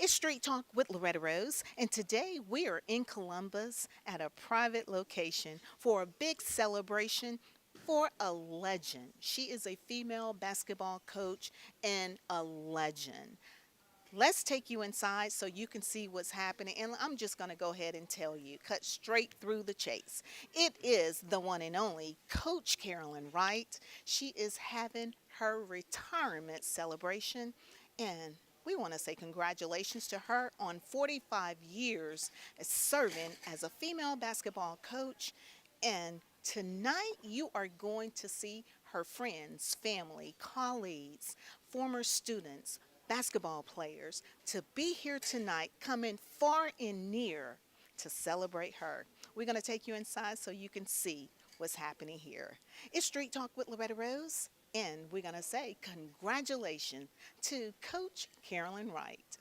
It's Street Talk with Loretta Rose, and today we are in Columbus at a private location for a big celebration for a legend. She is a female basketball coach and a legend. Let's take you inside so you can see what's happening. And I'm just going to go ahead and tell you, cut straight through the chase. It is the one and only Coach Carolyn Wright. She is having her retirement celebration. And we want to say congratulations to her on 45 years as serving as a female basketball coach. And tonight you are going to see her friends, family, colleagues, former students, basketball players to be here tonight, coming far and near to celebrate her. We're going to take you inside so you can see what's happening here. It's Street Talk with Loretta Rose, and we're going to say congratulations to Coach Carolyn Wright.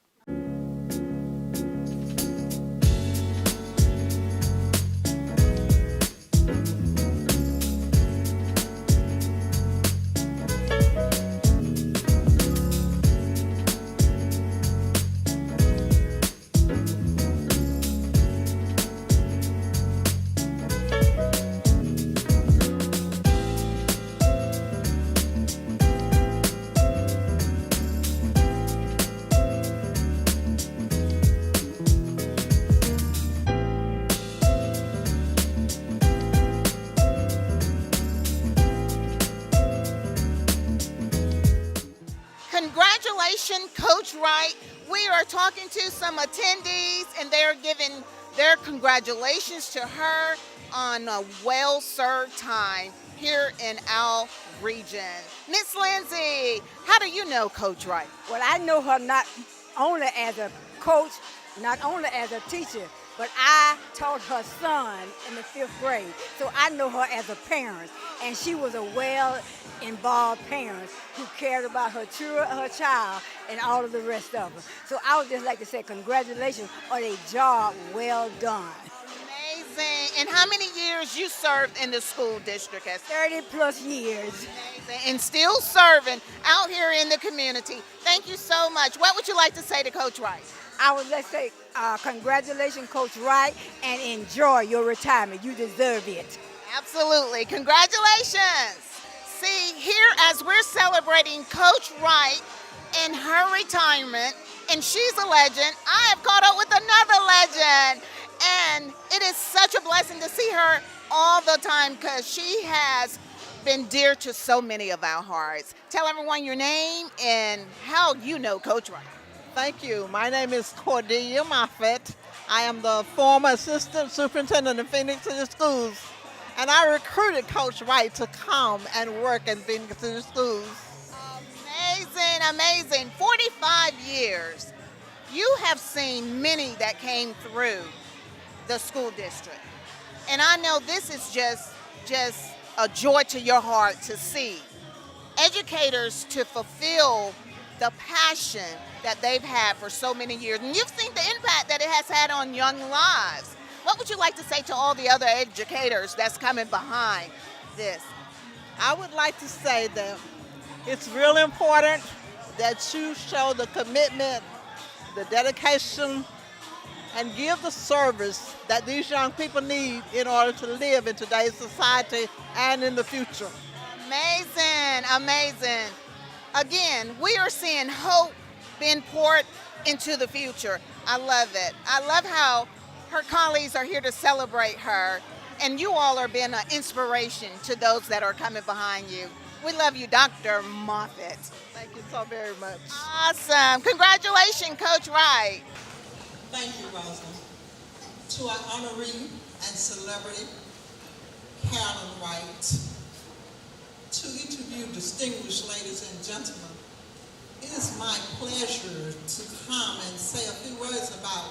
Congratulations, Coach Wright. We are talking to some attendees, and they're giving their congratulations to her on a well-served time here in our region. Miss Lindsay, how do you know Coach Wright? Well, I know her not only as a coach, not only as a teacher, but I taught her son in the 5th grade. So I know her as a parent, and she was a well-involved parent who cared about her child, and all of the rest of them. So I would just like to say congratulations on a job well done. Amazing. And how many years you served in the school district? As 30 plus years. amazing. And still serving out here in the community. Thank you so much. What would you like to say to Coach Wright? I would like to say congratulations, Coach Wright, and enjoy your retirement. You deserve it. Absolutely. Congratulations. See, here as we're celebrating Coach Wright and her retirement, and she's a legend, I have caught up with another legend. And it is such a blessing to see her all the time because she has been dear to so many of our hearts. Tell everyone your name and how you know Coach Wright. Thank you. My name is Cordelia Moffett. I am the former assistant superintendent of Phenix City Schools, and I recruited Coach Wright to come and work in Phenix City Schools. Amazing, amazing. 45 years. You have seen many that came through the school district. And I know this is just a joy to your heart to see educators to fulfill the passion that they've had for so many years. And you've seen the impact that it has had on young lives. What would you like to say to all the other educators that's coming behind this? I would like to say that it's really important that you show the commitment, the dedication, and give the service that these young people need in order to live in today's society and in the future. Amazing, amazing. Again, we are seeing hope being poured into the future. I love it. I love how her colleagues are here to celebrate her, and you all are being an inspiration to those that are coming behind you. We love you, Dr. Moffett. Thank you so very much. Awesome. Congratulations, Coach Wright. Thank you, Rosalind. To our honoree and celebrity, Carolyn Wright, to each of you distinguished ladies and gentlemen, it is my pleasure to come and say a few words about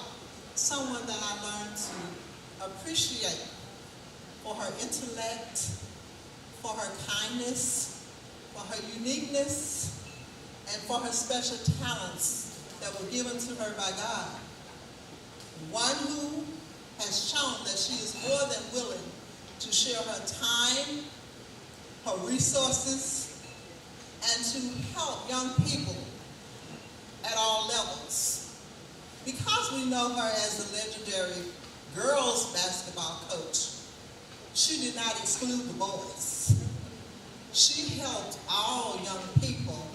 someone that I learned to appreciate for her intellect, for her kindness, for her uniqueness, and for her special talents that were given to her by God. One who has shown that she is more than willing to share her time, her resources, and to help young people at all levels. we know her as the legendary girls basketball coach, she did not exclude the boys. She helped all young people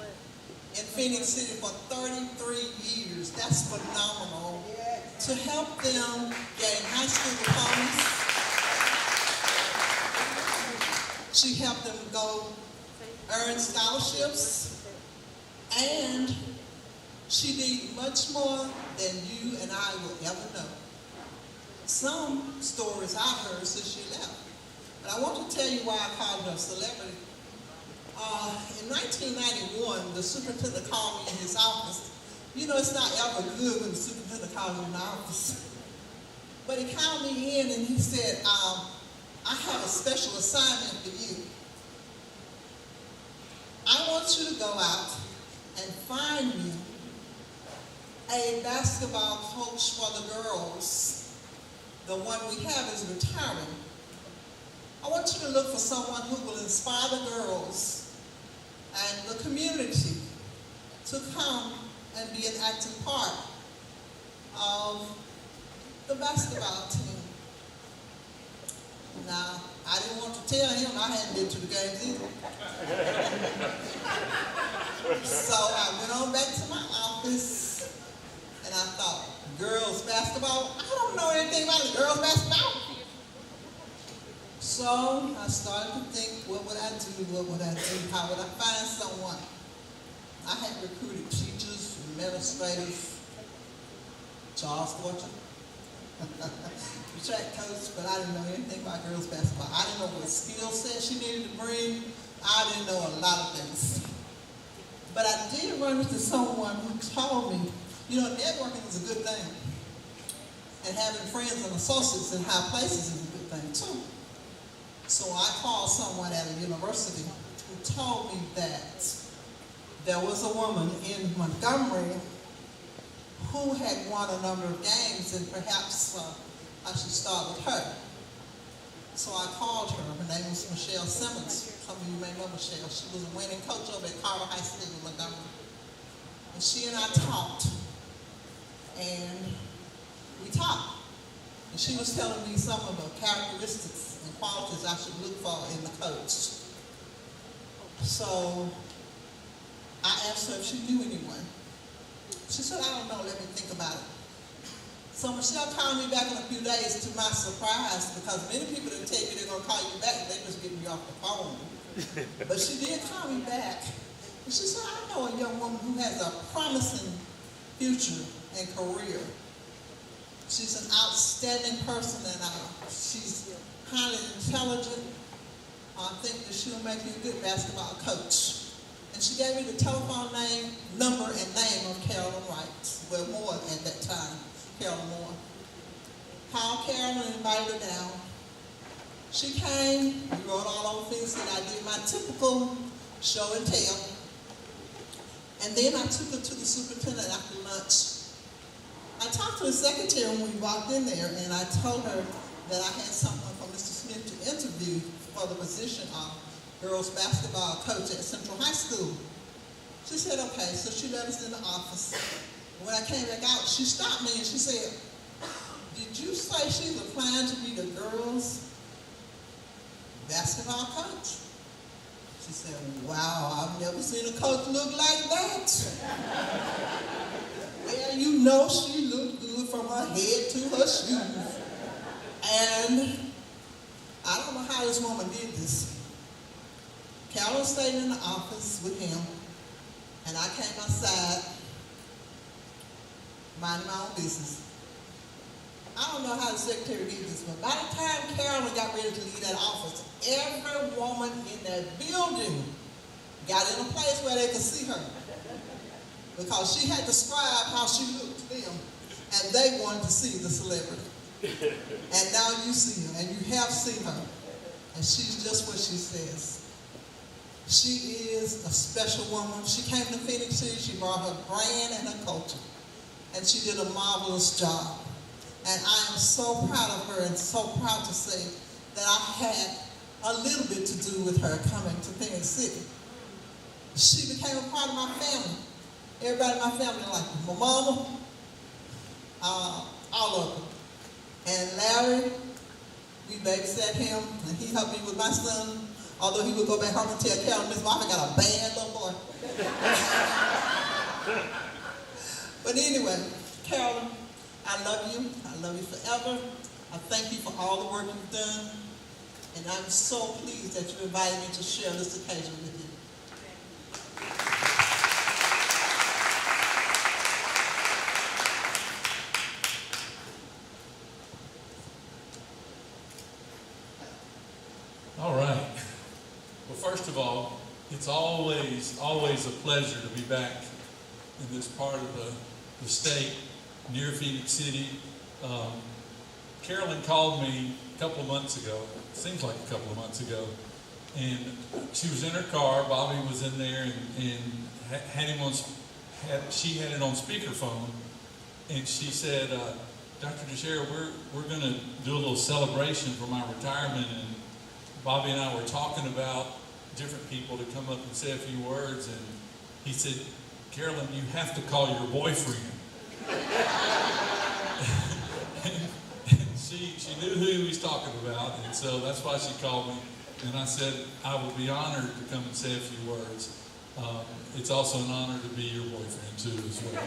in Phenix City for 33 years. That's phenomenal. To help them gain high school diplomas. She helped them go earn scholarships, and she did much more than you and I will ever know. Some stories I've heard since she left. But I want to tell you why I called her a celebrity. In 1991, the superintendent called me in his office. You know, it's not ever good when the superintendent calls you in the office. But he called me in and he said, I have a special assignment for you. I want you to go out and find me a basketball coach for the girls. The one we have is retiring. I want you to look for someone who will inspire the girls and the community to come and be an active part of the basketball team. Now, I didn't want to tell him I hadn't been to the games either. So I went on back to my office and I thought, girls basketball? I don't know anything about the girls basketball. So I started to think, what would I do? What would I do? How would I find someone? I had recruited teachers, administrators, Charles Fortune, track coach, but I didn't know anything about girls basketball. I didn't know what skill set she needed to bring. I didn't know a lot of things. But I did run into someone who told me, you know, networking is a good thing. And having friends and associates in high places is a good thing too. So I called someone at a university who told me that there was a woman in Montgomery who had won a number of games, and perhaps I should start with her. So I called her. Her name was Michelle Simmons. Some of you may know Michelle. She was a winning coach over at Carter High School in Montgomery. And she and I talked. And we talked. And she was telling me some of the characteristics and qualities I should look for in the coach. So I asked her if she knew anyone. She said, I don't know, let me think about it. So Michelle called me back in a few days, to my surprise, because many people that tell you they're going to call you back, they just get me off the phone. But she did call me back. And she said, I know a young woman who has a promising future and career. She's an outstanding person, and she's highly intelligent. I think that she'll make you a good basketball coach. And she gave me the telephone number and name of Carolyn Wright. Well, Moore at that time, Carolyn Moore. Called Carolyn and invited her down. She came, we rode all over Phenix City. I did my typical show and tell. And then I took her to the superintendent after lunch. I talked to the secretary when we walked in there, and I told her that I had someone from Mr. Smith to interview for the position of girls basketball coach at Central High School. She said, okay, so she let us in the office. When I came back out, she stopped me and she said, did you say she's applying to be the girls basketball coach? She said, wow, I've never seen a coach look like that. Well, you know she looked good from her head to her shoes. And I don't know how this woman did this. Carolyn stayed in the office with him, and I came outside, minding my own business. I don't know how the secretary did this, but by the time Carolyn got ready to leave that office, every woman in that building got in a place where they could see her. Because she had described how she looked to them, and they wanted to see the celebrity. And now you see her, and you have seen her, and she's just what she says. She is a special woman. She came to Phenix City, she brought her brand and her culture, and she did a marvelous job. And I am so proud of her and so proud to say that I had a little bit to do with her coming to Phenix City. She became a part of my family. Everybody in my family like my mama, all of them. And Larry, we babysat him, and he helped me with my son, although he would go back home and tell Carolyn, Miss Martha got a bad little boy. But anyway, Carolyn, I love you. I love you forever. I thank you for all the work you've done. And I'm so pleased that you invited me to share this occasion with you. All right. Well, first of all, it's always a pleasure to be back in this part of the state near Phenix City. Carolyn called me a couple of months ago, seems like a couple of months ago, and she was in her car, Bobby was in there, and had him on, she had it on speakerphone, and she said, Dr. DeShera, we're going to do a little celebration for my retirement, and Bobby and I were talking about different people to come up and say a few words, and he said, Carolyn, you have to call your boyfriend. She knew who he was talking about, and so that's why she called me. And I said, I would be honored to come and say a few words. It's also an honor to be your boyfriend, too, as well.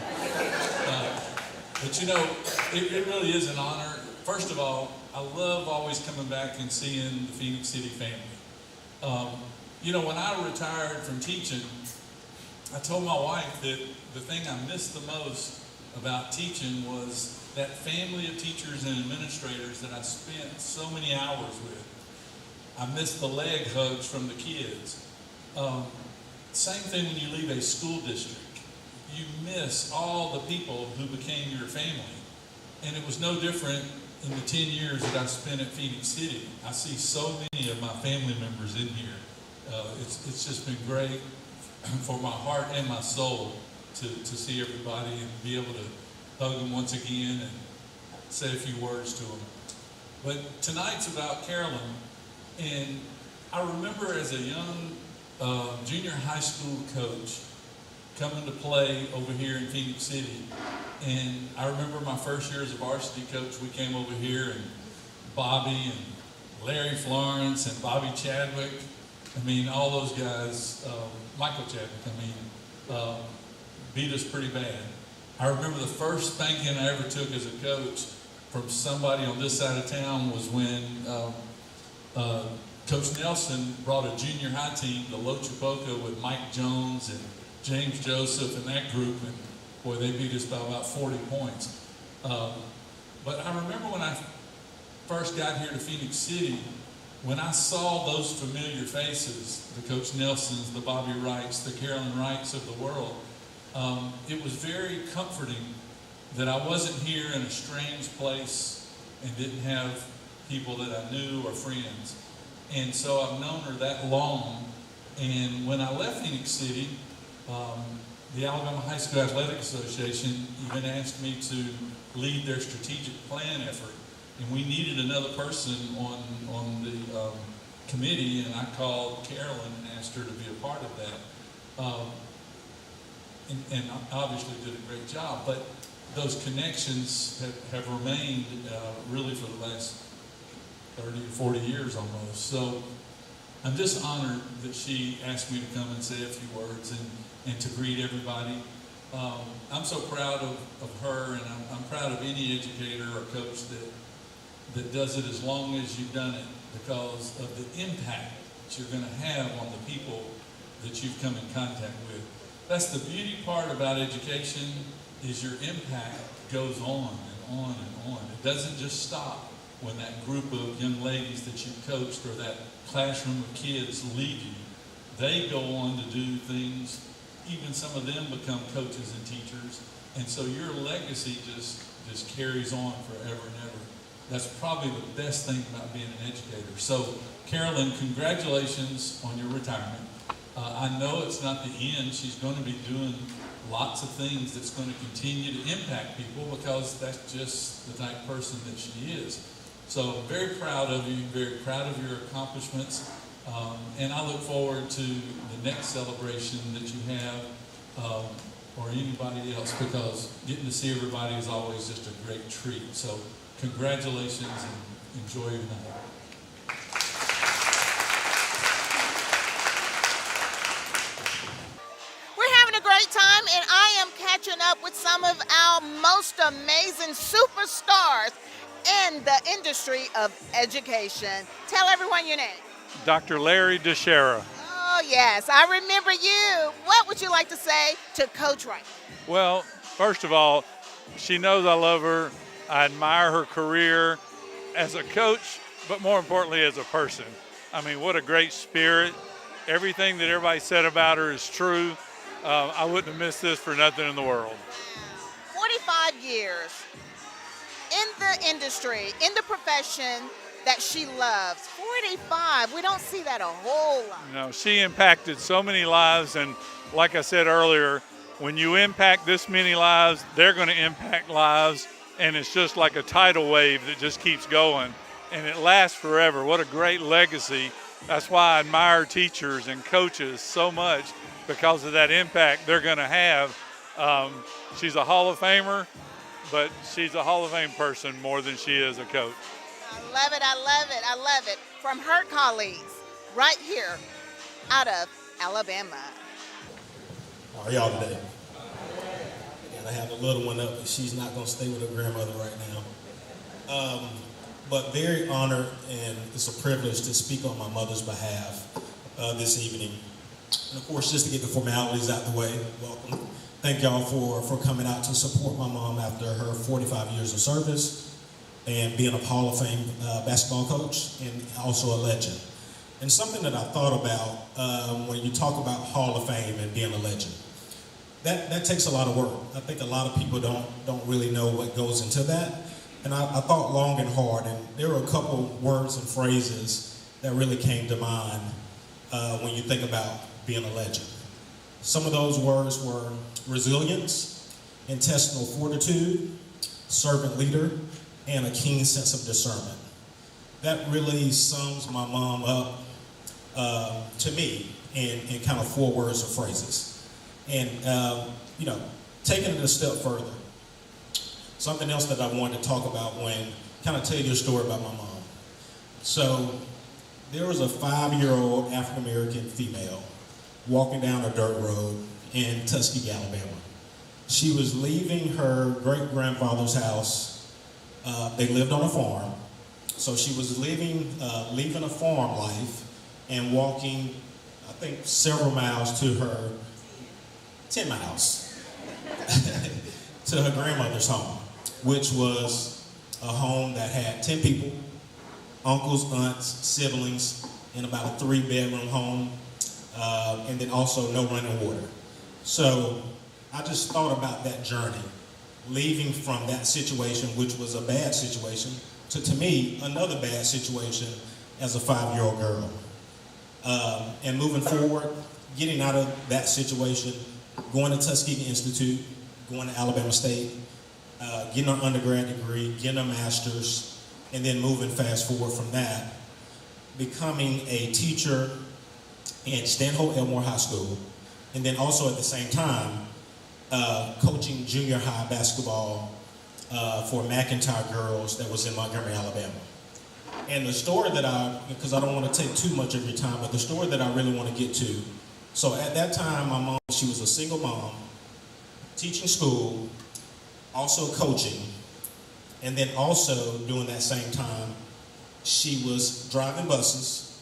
But you know, it really is an honor. First of all, I love always coming back and seeing the Phenix City family. You know, when I retired from teaching, I told my wife that the thing I missed the most about teaching was that family of teachers and administrators that I spent so many hours with. I missed the leg hugs from the kids. Same thing when you leave a school district. You miss all the people who became your family. And it was no different in the 10 years that I spent at Phenix City. I see so many of my family members in here. It's just been great for my heart and my soul to see everybody and be able to hug them once again and say a few words to them. But tonight's about Carolyn, and I remember as a young junior high school coach coming to play over here in Phenix City, and I remember my first year as a varsity coach, we came over here, and Bobby and Larry Florence and Bobby Chadwick, I mean, all those guys, Michael Chadwick, beat us pretty bad. I remember the first spanking I ever took as a coach from somebody on this side of town was when Coach Nelson brought a junior high team to Lochapoka with Mike Jones and James Joseph and that group, and boy, they beat us by about 40 points. But I remember when I first got here to Phenix City, when I saw those familiar faces, the Coach Nelsons, the Bobby Wrights, the Carolyn Wrights of the world, it was very comforting that I wasn't here in a strange place and didn't have people that I knew or friends. And so I've known her that long. And when I left Phenix City, the Alabama High School Athletic Association even asked me to lead their strategic plan effort. And we needed another person on the committee, and I called Carolyn and asked her to be a part of that. And obviously did a great job, but those connections have remained really for the last 30 or 40 years almost. So I'm just honored that she asked me to come and say a few words and to greet everybody. I'm so proud of her, and I'm proud of any educator or coach that does it as long as you've done it, because of the impact that you're going to have on the people that you've come in contact with. That's the beauty part about education, is your impact goes on and on and on. It doesn't just stop when that group of young ladies that you coached or that classroom of kids leave you. They go on to do things, even some of them become coaches and teachers, and so your legacy just carries on forever and ever. That's probably the best thing about being an educator. So, Carolyn, congratulations on your retirement. I know it's not the end. She's going to be doing lots of things that's going to continue to impact people, because that's just the type of person that she is. So I'm very proud of you, very proud of your accomplishments, and I look forward to the next celebration that you have or anybody else, because getting to see everybody is always just a great treat. So congratulations and enjoy your night. We're having a great time, and I am catching up with some of our most amazing superstars in the industry of education. Tell everyone your name. Dr. Larry DeShera. Oh, yes, I remember you. What would you like to say to Coach Wright? Well, first of all, she knows I love her. I admire her career as a coach, but more importantly, as a person. I mean, what a great spirit. Everything that everybody said about her is true. I wouldn't have missed this for nothing in the world. 45 years in the industry, in the profession that she loves. 45, we don't see that a whole lot. You know, she impacted so many lives, and like I said earlier, when you impact this many lives, they're going to impact lives, and it's just like a tidal wave that just keeps going, and it lasts forever. What a great legacy. That's why I admire teachers and coaches so much, because of that impact they're going to have. She's a Hall of Famer, but she's a Hall of Fame person more than she is a coach. I love it, I love it, I love it. From her colleagues right here out of Alabama. How are y'all today? And I have a little one up, but she's not going to stay with her grandmother right now. But very honored, and it's a privilege to speak on my mother's behalf this evening. And of course, just to get the formalities out the way, welcome. Thank y'all for coming out to support my mom after her 45 years of service and being a Hall of Fame basketball coach and also a legend. And something that I thought about when you talk about Hall of Fame and being a legend, that takes a lot of work. I think a lot of people don't really know what goes into that. And I thought long and hard, and there were a couple words and phrases that really came to mind when you think about being a legend. Some of those words were resilience, intestinal fortitude, servant leader, and a keen sense of discernment. That really sums my mom up to me in kind of 4 words or phrases. And, taking it a step further, something else that I wanted to talk about when kind of tell you a story about my mom. So there was a 5-year-old African-American female walking down a dirt road in Tuskegee, Alabama. She was leaving her great-grandfather's house. They lived on a farm. So she was leaving a farm life and walking, I think, several miles to her, 10 miles, to her grandmother's home, which was a home that had 10 people, uncles, aunts, siblings, in about a 3-bedroom home, and then also no running water. So I just thought about that journey, leaving from that situation, which was a bad situation, to me, another bad situation as a 5-year-old girl. And moving forward, getting out of that situation, going to Tuskegee Institute, going to Alabama State, getting an undergrad degree, getting a master's, and then moving fast forward from that, becoming a teacher in Stanhope Elmore High School, and then also at the same time, coaching junior high basketball for McIntyre girls that was in Montgomery, Alabama. And the story that because I don't want to take too much of your time, but the story that I really want to get to, so at that time, my mom, she was a single mom, teaching school, also coaching, and then also during that same time, she was driving buses,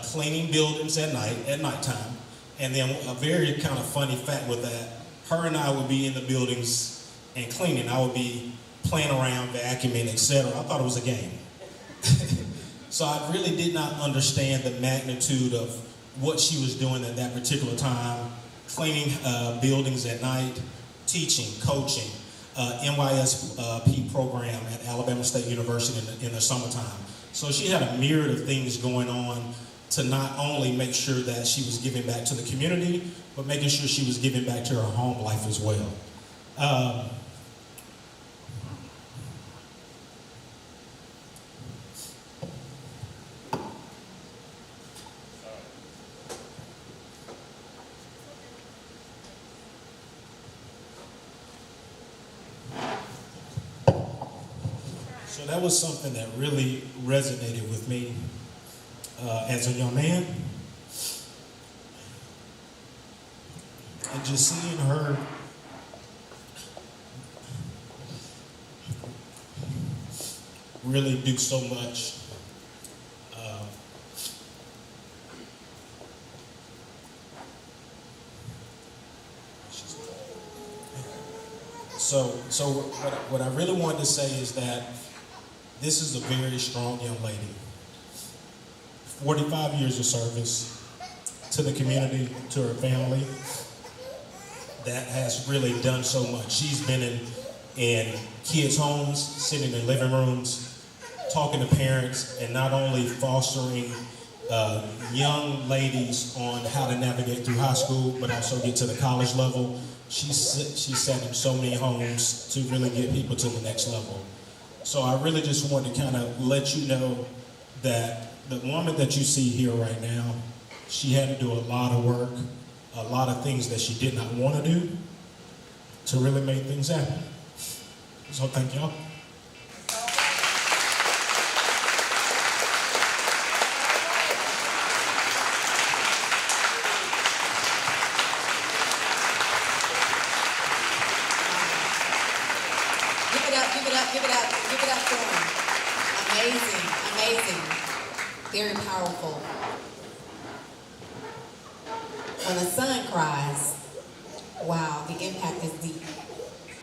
cleaning buildings at nighttime, and then a very kind of funny fact with that, her and I would be in the buildings and cleaning. I would be playing around, vacuuming, etc. I thought it was a game. So I really did not understand the magnitude of what she was doing at that particular time, cleaning buildings at night, teaching, coaching, NYSP program at Alabama State University in the summertime. So she had a myriad of things going on to not only make sure that she was giving back to the community, but making sure she was giving back to her home life as well. So that was something that really resonated with me as a young man. And just seeing her really do so much. So what I really wanted to say is that this is a very strong young lady. 45 years of service to the community, to her family, that has really done so much. She's been in kids' homes, sitting in living rooms, talking to parents, and not only fostering young ladies on how to navigate through high school, but also get to the college level. She sat in so many homes to really get people to the next level. So I really just wanted to kind of let you know that the woman that you see here right now, she had to do a lot of work, a lot of things that she did not want to do to really make things happen. So thank y'all. Give it up for him. Amazing. Very powerful. When a son cries, wow, the impact is deep.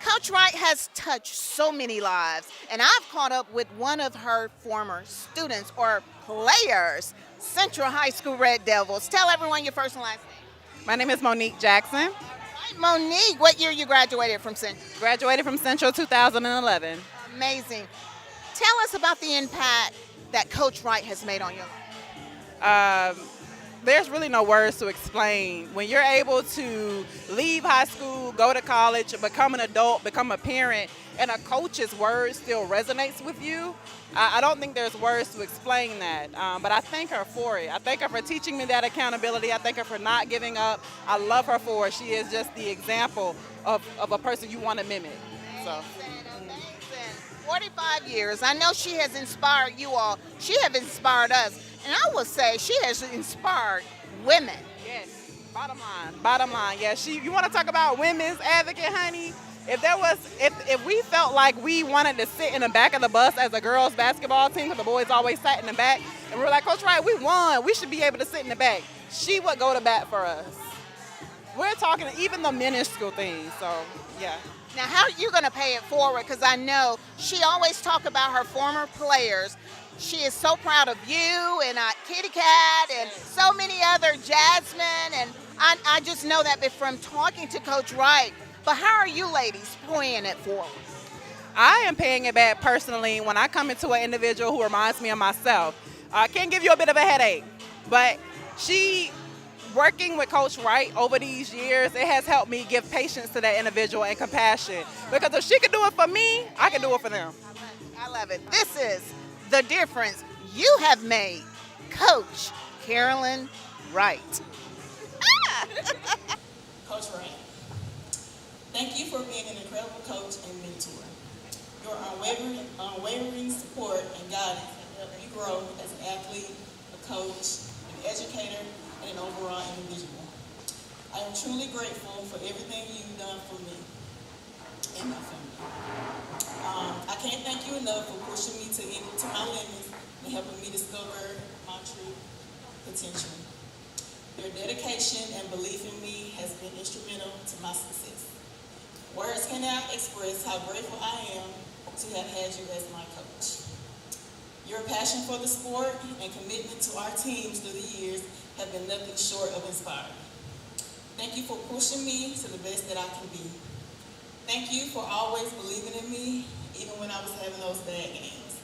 Coach Wright has touched so many lives, and I've caught up with one of her former students or players, Central High School Red Devils. Tell everyone your first and last name. My name is Monique Jackson. Right, Monique, what year you graduated from Central? Graduated from Central 2011. Amazing. Tell us about the impact that Coach Wright has made on your life. There's really no words to explain. When you're able to leave high school, go to college, become an adult, become a parent, and a coach's word still resonates with you, I don't think there's words to explain that. But I thank her for it. I thank her for teaching me that accountability. I thank her for not giving up. I love her for it. She is just the example of a person you want to mimic. So. 45 years. I know she has inspired you all. She has inspired us. And I will say she has inspired women. Yes. Bottom line. Yeah. You want to talk about women's advocate, honey? If we felt like we wanted to sit in the back of the bus as a girls' basketball team, because the boys always sat in the back, and we were like, Coach Wright, we won. We should be able to sit in the back. She would go to bat for us. We're talking even the minuscule things. So, yeah. Now, how are you going to pay it forward? Because I know she always talk about her former players. She is so proud of you and Kitty Cat and so many other, Jasmine. And I just know that from talking to Coach Wright. But how are you ladies paying it forward? I am paying it back personally when I come into an individual who reminds me of myself. I can give you a bit of a headache, but working with Coach Wright over these years, it has helped me give patience to that individual and compassion. Because if she could do it for me, I can do it for them. I love it. This is the difference you have made. Coach Carolyn Wright. Coach Wright, thank you for being an incredible coach and mentor. Your unwavering support and guidance have helped me grow as an athlete, a coach, an educator, and an overall individual. I am truly grateful for everything you've done for me and my family. I can't thank you enough for pushing me to my limits and helping me discover my true potential. Your dedication and belief in me has been instrumental to my success. Words cannot express how grateful I am to have had you as my coach. Your passion for the sport and commitment to our teams through the years have been nothing short of inspiring. Thank you for pushing me to the best that I can be. Thank you for always believing in me, even when I was having those bad games.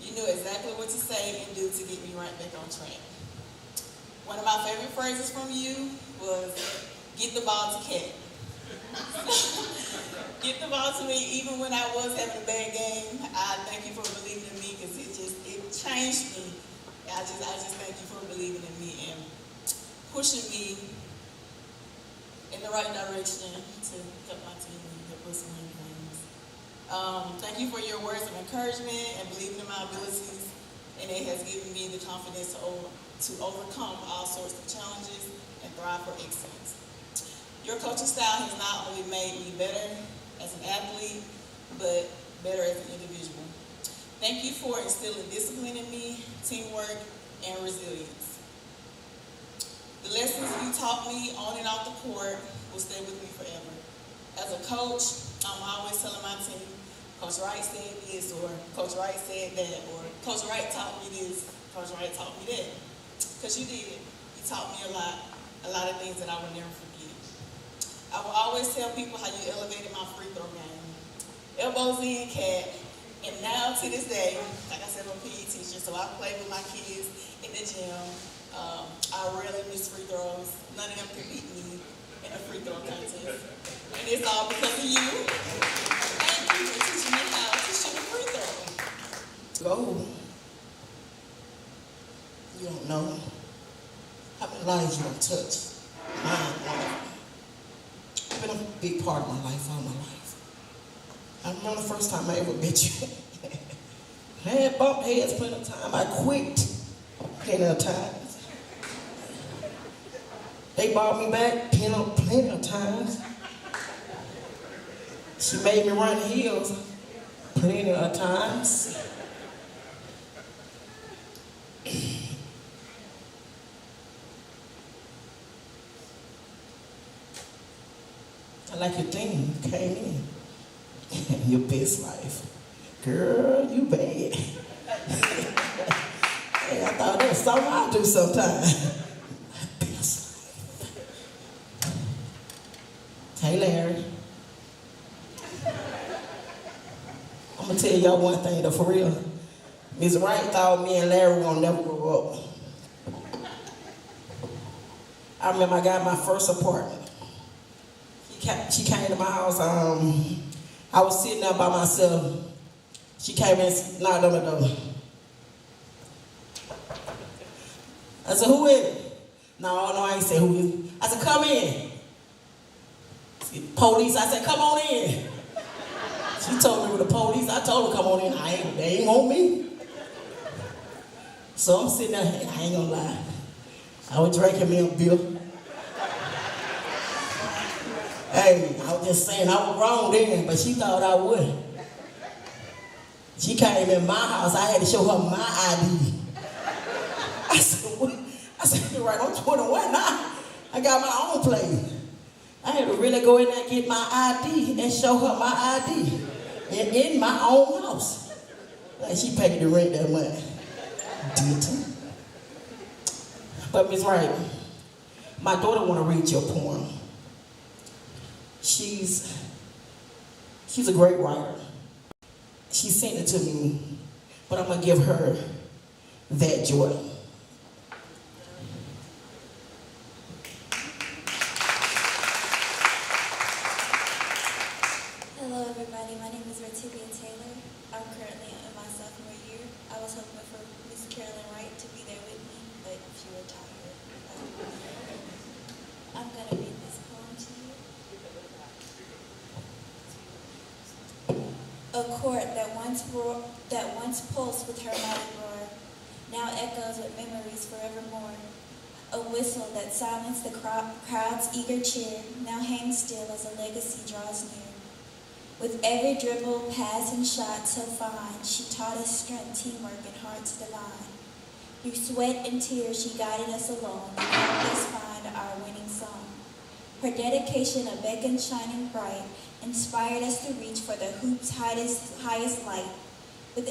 You knew exactly what to say and do to get me right back on track. One of my favorite phrases from you was, get the ball to Cat. Get the ball to me, even when I was having a bad game. I thank you for believing in me, because it changed me. I just thank you for believing in me and pushing me in the right direction to help my team and help us win games. Thank you for your words of encouragement and believing in my abilities, and it has given me the confidence to overcome all sorts of challenges and thrive for excellence. Your coaching style has not only made me better as an athlete, but better as an individual. Thank you for instilling discipline in me, teamwork, and resilience. The lessons you taught me on and off the court will stay with me forever. As a coach, I'm always telling my team, Coach Wright said this, or Coach Wright said that, or Coach Wright taught me this, Coach Wright taught me that. Because you did. You taught me a lot of things that I will never forget. I will always tell people how you elevated my free throw game. Elbows in, cat. And now to this day, like I said, I'm a PE teacher, so I play with my kids in the gym. I rarely miss free throws. None of them can beat me in a free throw contest. And it's all because of you. Thank you for teaching me how to shoot a free throw. Go. You don't know how many lives you don't touch. Mine, it's been a big part of my life, all my life. I remember the first time I ever met you. I had bumped heads plenty of times. I quit plenty of times. They brought me back plenty of times. She made me run hills plenty of times. I like your thing. You came in. Your best life. Girl, you bad. Hey, I thought that was something I do sometime. Best life. Hey, Larry. I'm going to tell y'all one thing, though, for real. Ms. Wright thought me and Larry were going to never grow up. I remember I got my first apartment. She came to my house. I was sitting there by myself. She came and knocked on the door. I said, who is it? No, I ain't say who is it. I said, come in. Police, I said, come on in. She told me with the police. I told her, come on in. They ain't want me. So I'm sitting there, I ain't gonna lie. I was drinking me a beer. Hey, I was just saying, I was wrong then, but she thought I would. She came in my house, I had to show her my ID. I said, what? I said, you're right, I'm 21 now. I got my own place. I had to really go in there and get my ID and show her my ID in my own house. Like she paid the rent that month. But Ms. Wright, my daughter want to read your poem. She's a great writer. She sent it to me, but I'm gonna give her that joy. Hello everybody, my name is Ratilia Taylor. I'm currently in my sophomore year. I was hoping for Miss Carolyn Wright to be there with me, but she retired. I'm gonna read this poem to you. A court that once pulsed with her mighty roar, now echoes with memories forevermore. A whistle that silenced the crowd's eager cheer, now hangs still as a legacy draws near. With every dribble, pass, and shot so fine, she taught us strength, teamwork, and hearts divine. Through sweat and tears, she guided us along and helped us find our winning song. Her dedication, a beacon shining bright, inspired us to reach for the hoop's highest light. With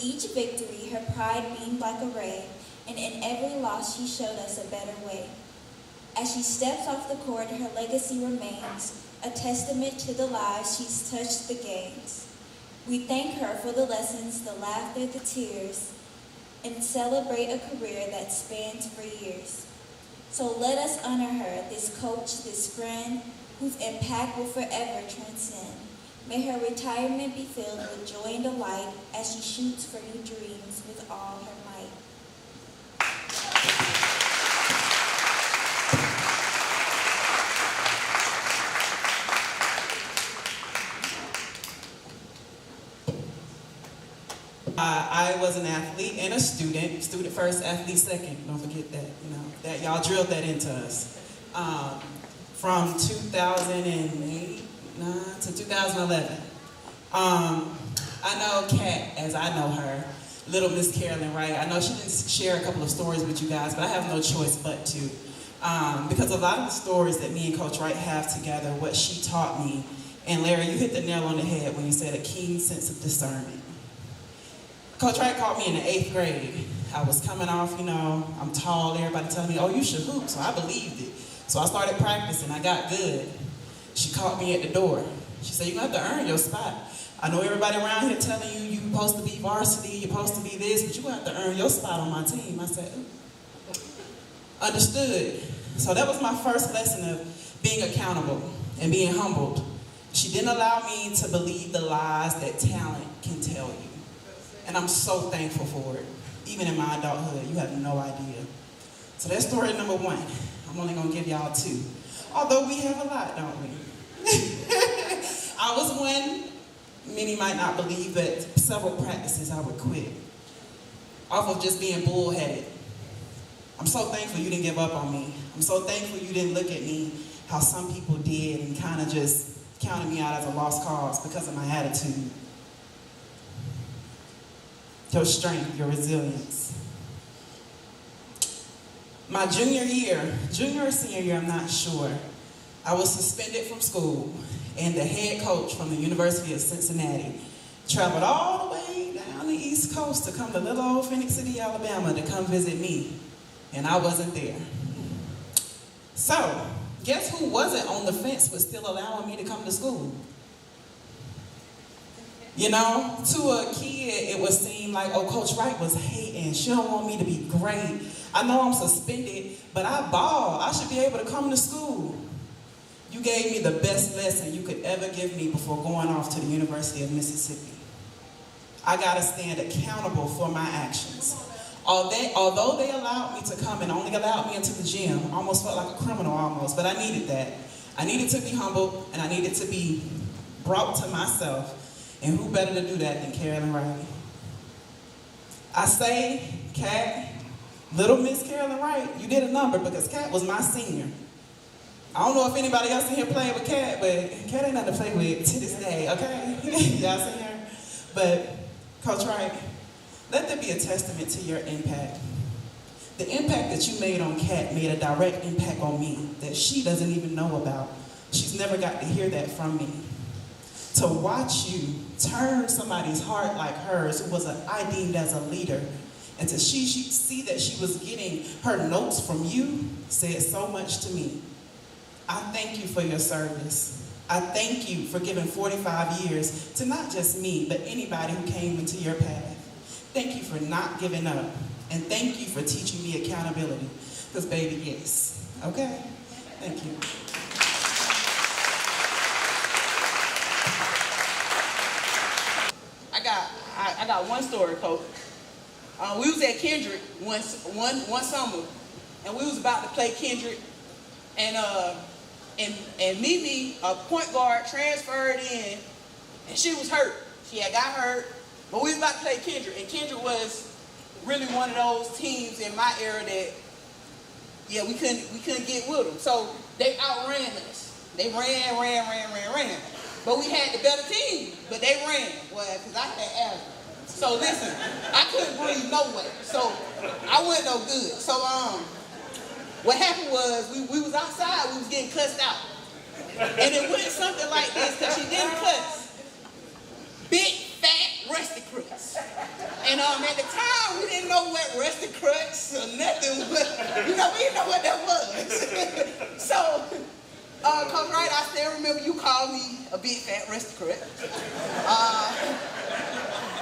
each victory, her pride beamed like a ray, and in every loss, she showed us a better way. As she steps off the court, her legacy remains, a testament to the lives she's touched, the games. We thank her for the lessons, the laughter, the tears, and celebrate a career that spans for years. So let us honor her, this coach, this friend, whose impact will forever transcend. May her retirement be filled with joy and delight as she shoots for new dreams with all her might. I was an athlete and a student. Student first, athlete second. Don't forget that. That y'all drilled that into us. From 2008, 9 to 2011. I know Kat, as I know her, little Miss Carolyn Wright. I know she didn't share a couple of stories with you guys, but I have no choice but to. Because a lot of the stories that me and Coach Wright have together, what she taught me, and Larry, you hit the nail on the head when you said a keen sense of discernment. Coach Wright caught me in the 8th grade. I was coming off, I'm tall, everybody telling me, oh, you should hoop, so I believed it. So I started practicing, I got good. She caught me at the door. She said, you're gonna have to earn your spot. I know everybody around here telling you you're supposed to be varsity, you're supposed to be this, but you're gonna have to earn your spot on my team. I said, understood. So that was my first lesson of being accountable and being humbled. She didn't allow me to believe the lies that talent can tell you. And I'm so thankful for it. Even in my adulthood, you have no idea. So that's story number 1. I'm only gonna give y'all 2. Although we have a lot, don't we? I was one, many might not believe, but several practices I would quit. Off of just being bullheaded. I'm so thankful you didn't give up on me. I'm so thankful you didn't look at me how some people did and kind of just counted me out as a lost cause because of my attitude. Your strength, your resilience. My junior or senior year, I'm not sure, I was suspended from school, and the head coach from the University of Cincinnati traveled all the way down the East Coast to come to little old Phenix City, Alabama to come visit me, and I wasn't there. So, guess who wasn't on the fence but still allowing me to come to school? To a kid, it would seem like, oh, Coach Wright was hating. She don't want me to be great. I know I'm suspended, but I ball. I should be able to come to school. You gave me the best lesson you could ever give me before going off to the University of Mississippi. I gotta stand accountable for my actions. Although they allowed me to come and only allowed me into the gym, I almost felt like a criminal almost, but I needed that. I needed to be humbled, and I needed to be brought to myself. And who better to do that than Carolyn Wright? I say, Kat, little Miss Carolyn Wright, you did a number because Kat was my senior. I don't know if anybody else in here played with Kat, but Kat ain't nothing to play with to this day, okay? Y'all see her? But, Coach Wright, let there be a testament to your impact. The impact that you made on Kat made a direct impact on me that she doesn't even know about. She's never got to hear that from me. To watch you turn somebody's heart like hers, who I deemed as a leader, and to see that she was getting her notes from you said so much to me. I thank you for your service. I thank you for giving 45 years to not just me, but anybody who came into your path. Thank you for not giving up. And thank you for teaching me accountability. Because baby, yes. Okay? Thank you. I got one story, Coach. We was at Kendrick one summer, and we was about to play Kendrick, and Mimi, a point guard, transferred in, and she was hurt. She had got hurt, but we was about to play Kendrick, and Kendrick was really one of those teams in my era that, yeah, we couldn't get with them. So they outran us. They ran. But we had the better team, but they ran. Well, because I had asthma. So listen, I couldn't breathe no way. So I wasn't no good. So what happened was we was outside, we was getting cussed out. And it went something like this, because she didn't cuss. Big, fat, rusty crutch. And at the time, we didn't know what rusty crutch or nothing, but we didn't know what that was. So, Coach Wright, I still remember you called me a big, fat, rusty crutch.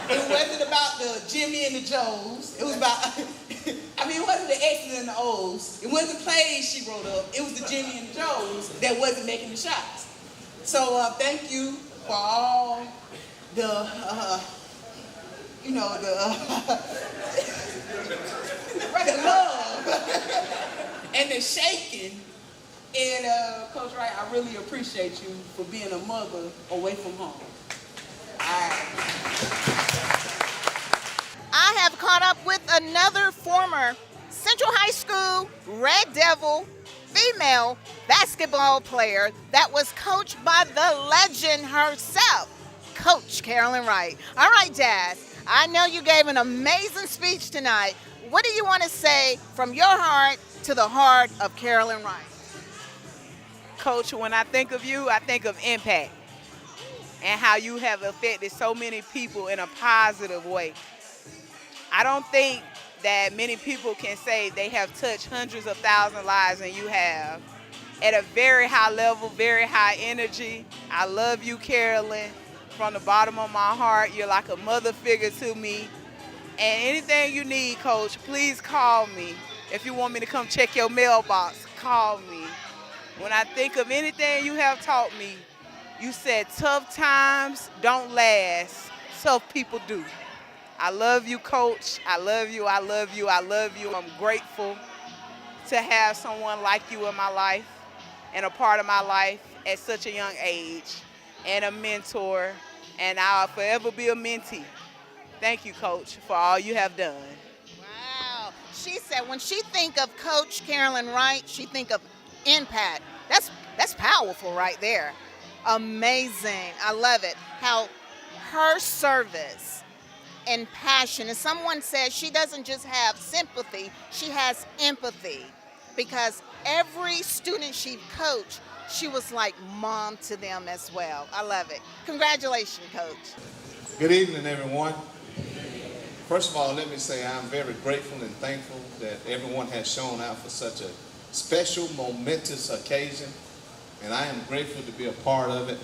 It wasn't about the Jimmy and the Joes. It was about, it wasn't the X's and the O's. It wasn't the plays she wrote up. It was the Jimmy and the Joes that wasn't making the shots. So thank you for all the, the love and the shaking. And Coach Wright, I really appreciate you for being a mother away from home. All right. another former Central High School Red Devil female basketball player that was coached by the legend herself, Coach Carolyn Wright. All right, Dad, I know you gave an amazing speech tonight. What do you want to say from your heart to the heart of Carolyn Wright? Coach, when I think of you, I think of impact and how you have affected so many people in a positive way. I don't think that many people can say they have touched hundreds of thousands of lives, and you have. At a very high level, very high energy. I love you, Carolyn, from the bottom of my heart. You're like a mother figure to me. And anything you need, Coach, please call me. If you want me to come check your mailbox, call me. When I think of anything you have taught me, you said tough times don't last, tough people do. I love you, Coach. I love you, I love you, I love you. I'm grateful to have someone like you in my life and a part of my life at such a young age, and a mentor, and I'll forever be a mentee. Thank you, Coach, for all you have done. Wow. She said when she think of Coach Carolyn Wright, she think of impact. That's powerful right there. Amazing. I love it. How her service and passion, and someone says she doesn't just have sympathy, she has empathy, because every student she coached, she was like mom to them as well. I love it. Congratulations, Coach. Good evening, everyone. First of all, let me say I'm very grateful and thankful that everyone has shown out for such a special, momentous occasion, and I am grateful to be a part of it.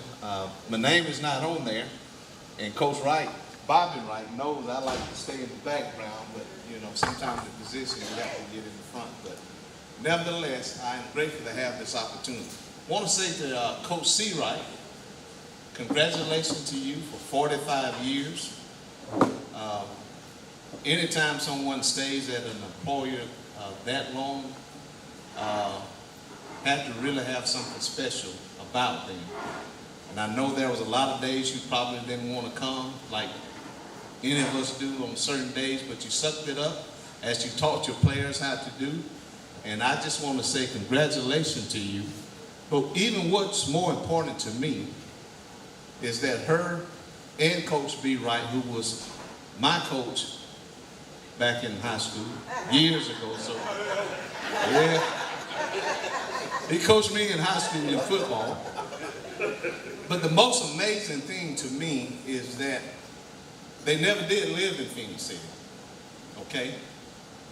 My name is not on there, and Coach Wright, Bobby Wright, knows I like to stay in the background, but you know, sometimes the position you have to get in the front. But nevertheless, I am grateful to have this opportunity. I want to say to Coach C. Wright, congratulations to you for 45 years. Anytime someone stays at an employer that long, have to really have something special about them. And I know there was a lot of days you probably didn't want to come, like any of us do on certain days, but you sucked it up as you taught your players how to do. And I just want to say congratulations to you. But even what's more important to me is that her and Coach B. Wright, who was my coach back in high school years ago, so yeah, he coached me in high school in football. But the most amazing thing to me is that they never did live in Phenix City, okay?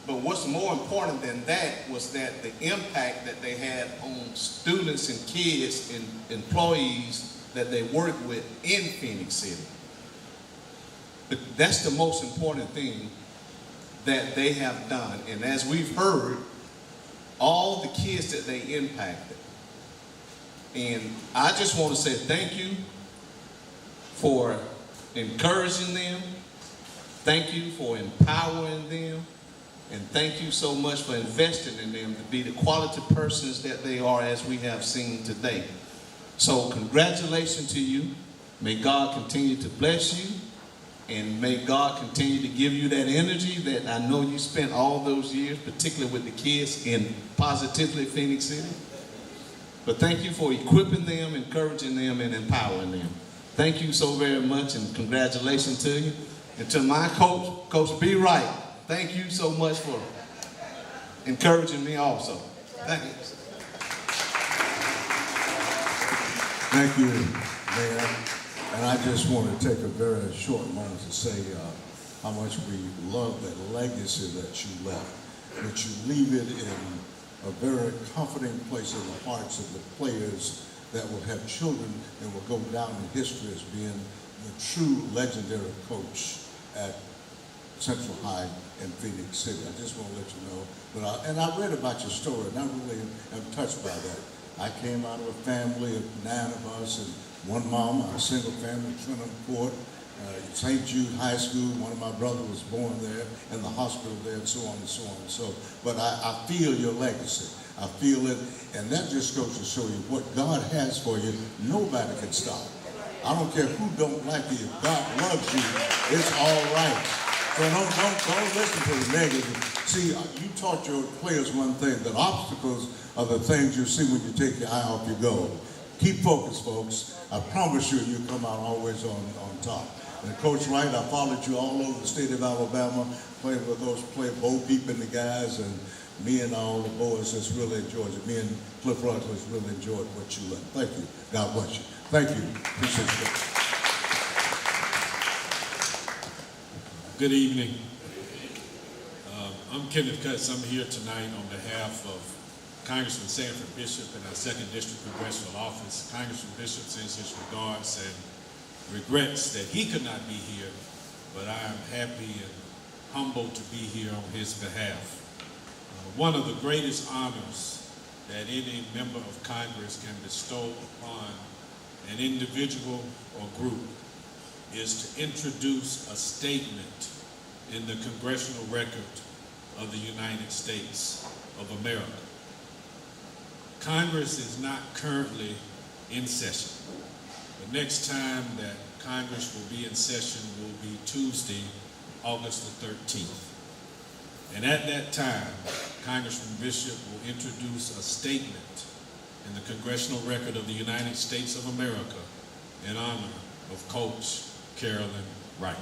But what's more important than that was that the impact that they had on students and kids and employees that they work with in Phenix City. But that's the most important thing that they have done. And as we've heard, all the kids that they impacted. And I just want to say thank you for encouraging them. Thank you for empowering them. And thank you so much for investing in them to be the quality persons that they are, as we have seen today. So congratulations to you. May God continue to bless you. And may God continue to give you that energy that I know you spent all those years, particularly with the kids in positively Phenix City. But thank you for equipping them, encouraging them, and empowering them. Thank you so very much, and congratulations to you. And to my coach, Coach B. Wright, thank you so much for encouraging me also. Thank you. Thank you, Mayor. And I just want to take a very short moment to say how much we love that legacy that you left, that you leave it in a very comforting place in the hearts of the players that will have children and will go down in history as being the true legendary coach at Central High in Phenix City. I just want to let you know. But and I read about your story, and I really am touched by that. I came out of a family of 9 of us, and one mom, a single family, Trinity Court, St. Jude High School. One of my brothers was born there, and the hospital there, and so on and so on and so. But I feel your legacy. I feel it, and that just goes to show you what God has for you. Nobody can stop. I don't care who don't like you. If God loves you, it's all right. So So don't listen to the negative. See, you taught your players one thing, that obstacles are the things you see when you take your eye off your goal. Keep focused, folks. I promise you come out always on top. And Coach Wright, I followed you all over the state of Alabama, playing with those Bo Peep and the guys, and me and all the boys just really enjoyed it. Me and Cliff Rogers really enjoyed what you learned. Thank you. God bless you. Thank you. Appreciate you. Good evening. I'm Kenneth Cutts. I'm here tonight on behalf of Congressman Sanford Bishop in our 2nd District Congressional Office. Congressman Bishop sends his regards and regrets that he could not be here, but I am happy and humbled to be here on his behalf. One of the greatest honors that any member of Congress can bestow upon an individual or group is to introduce a statement in the congressional record of the United States of America. Congress is not currently in session. The next time that Congress will be in session will be Tuesday, August the 13th. And at that time, Congressman Bishop will introduce a statement in the congressional record of the United States of America in honor of Coach Carolyn Wright.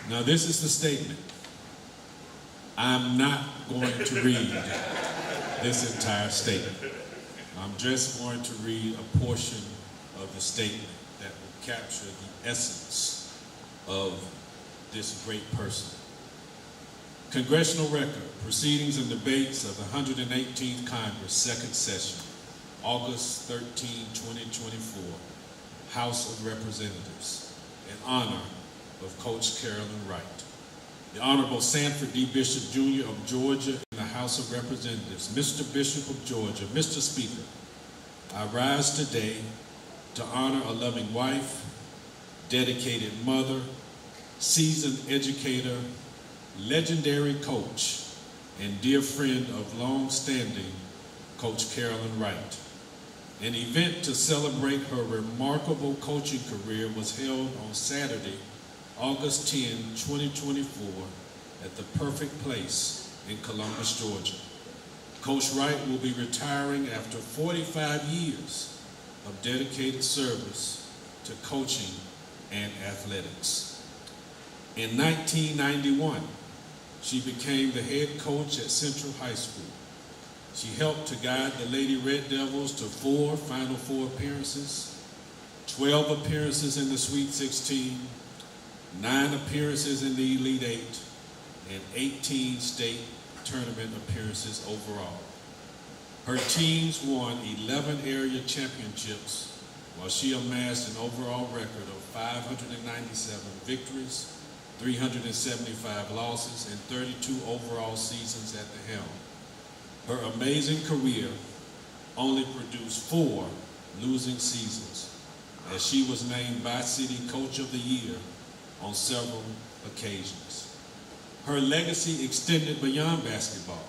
Now, this is the statement. I'm not going to read this entire statement. I'm just going to read a portion of the statement that will capture the essence of this great person. Congressional record, proceedings and debates of the 118th Congress, 2nd session, August 13, 2024, House of Representatives, in honor of Coach Carolyn Wright. The Honorable Sanford D. Bishop, Jr. of Georgia in the House of Representatives. Mr. Bishop of Georgia, Mr. Speaker, I rise today to honor a loving wife, dedicated mother, seasoned educator, legendary coach, and dear friend of long-standing Coach Carolyn Wright. An event to celebrate her remarkable coaching career was held on Saturday, August 10, 2024, at the Perfect Place in Columbus, Georgia. Coach Wright will be retiring after 45 years of dedicated service to coaching and athletics. In 1991, she became the head coach at Central High School. She helped to guide the Lady Red Devils to 4 Final Four appearances, 12 appearances in the Sweet 16, 9 appearances in the Elite 8, and 18 state tournament appearances overall. Her teams won 11 area championships, while she amassed an overall record of 597 victories, 375 losses, and 32 overall seasons at the helm. Her amazing career only produced 4 losing seasons, as she was named Bi-City Coach of the Year on several occasions. Her legacy extended beyond basketball,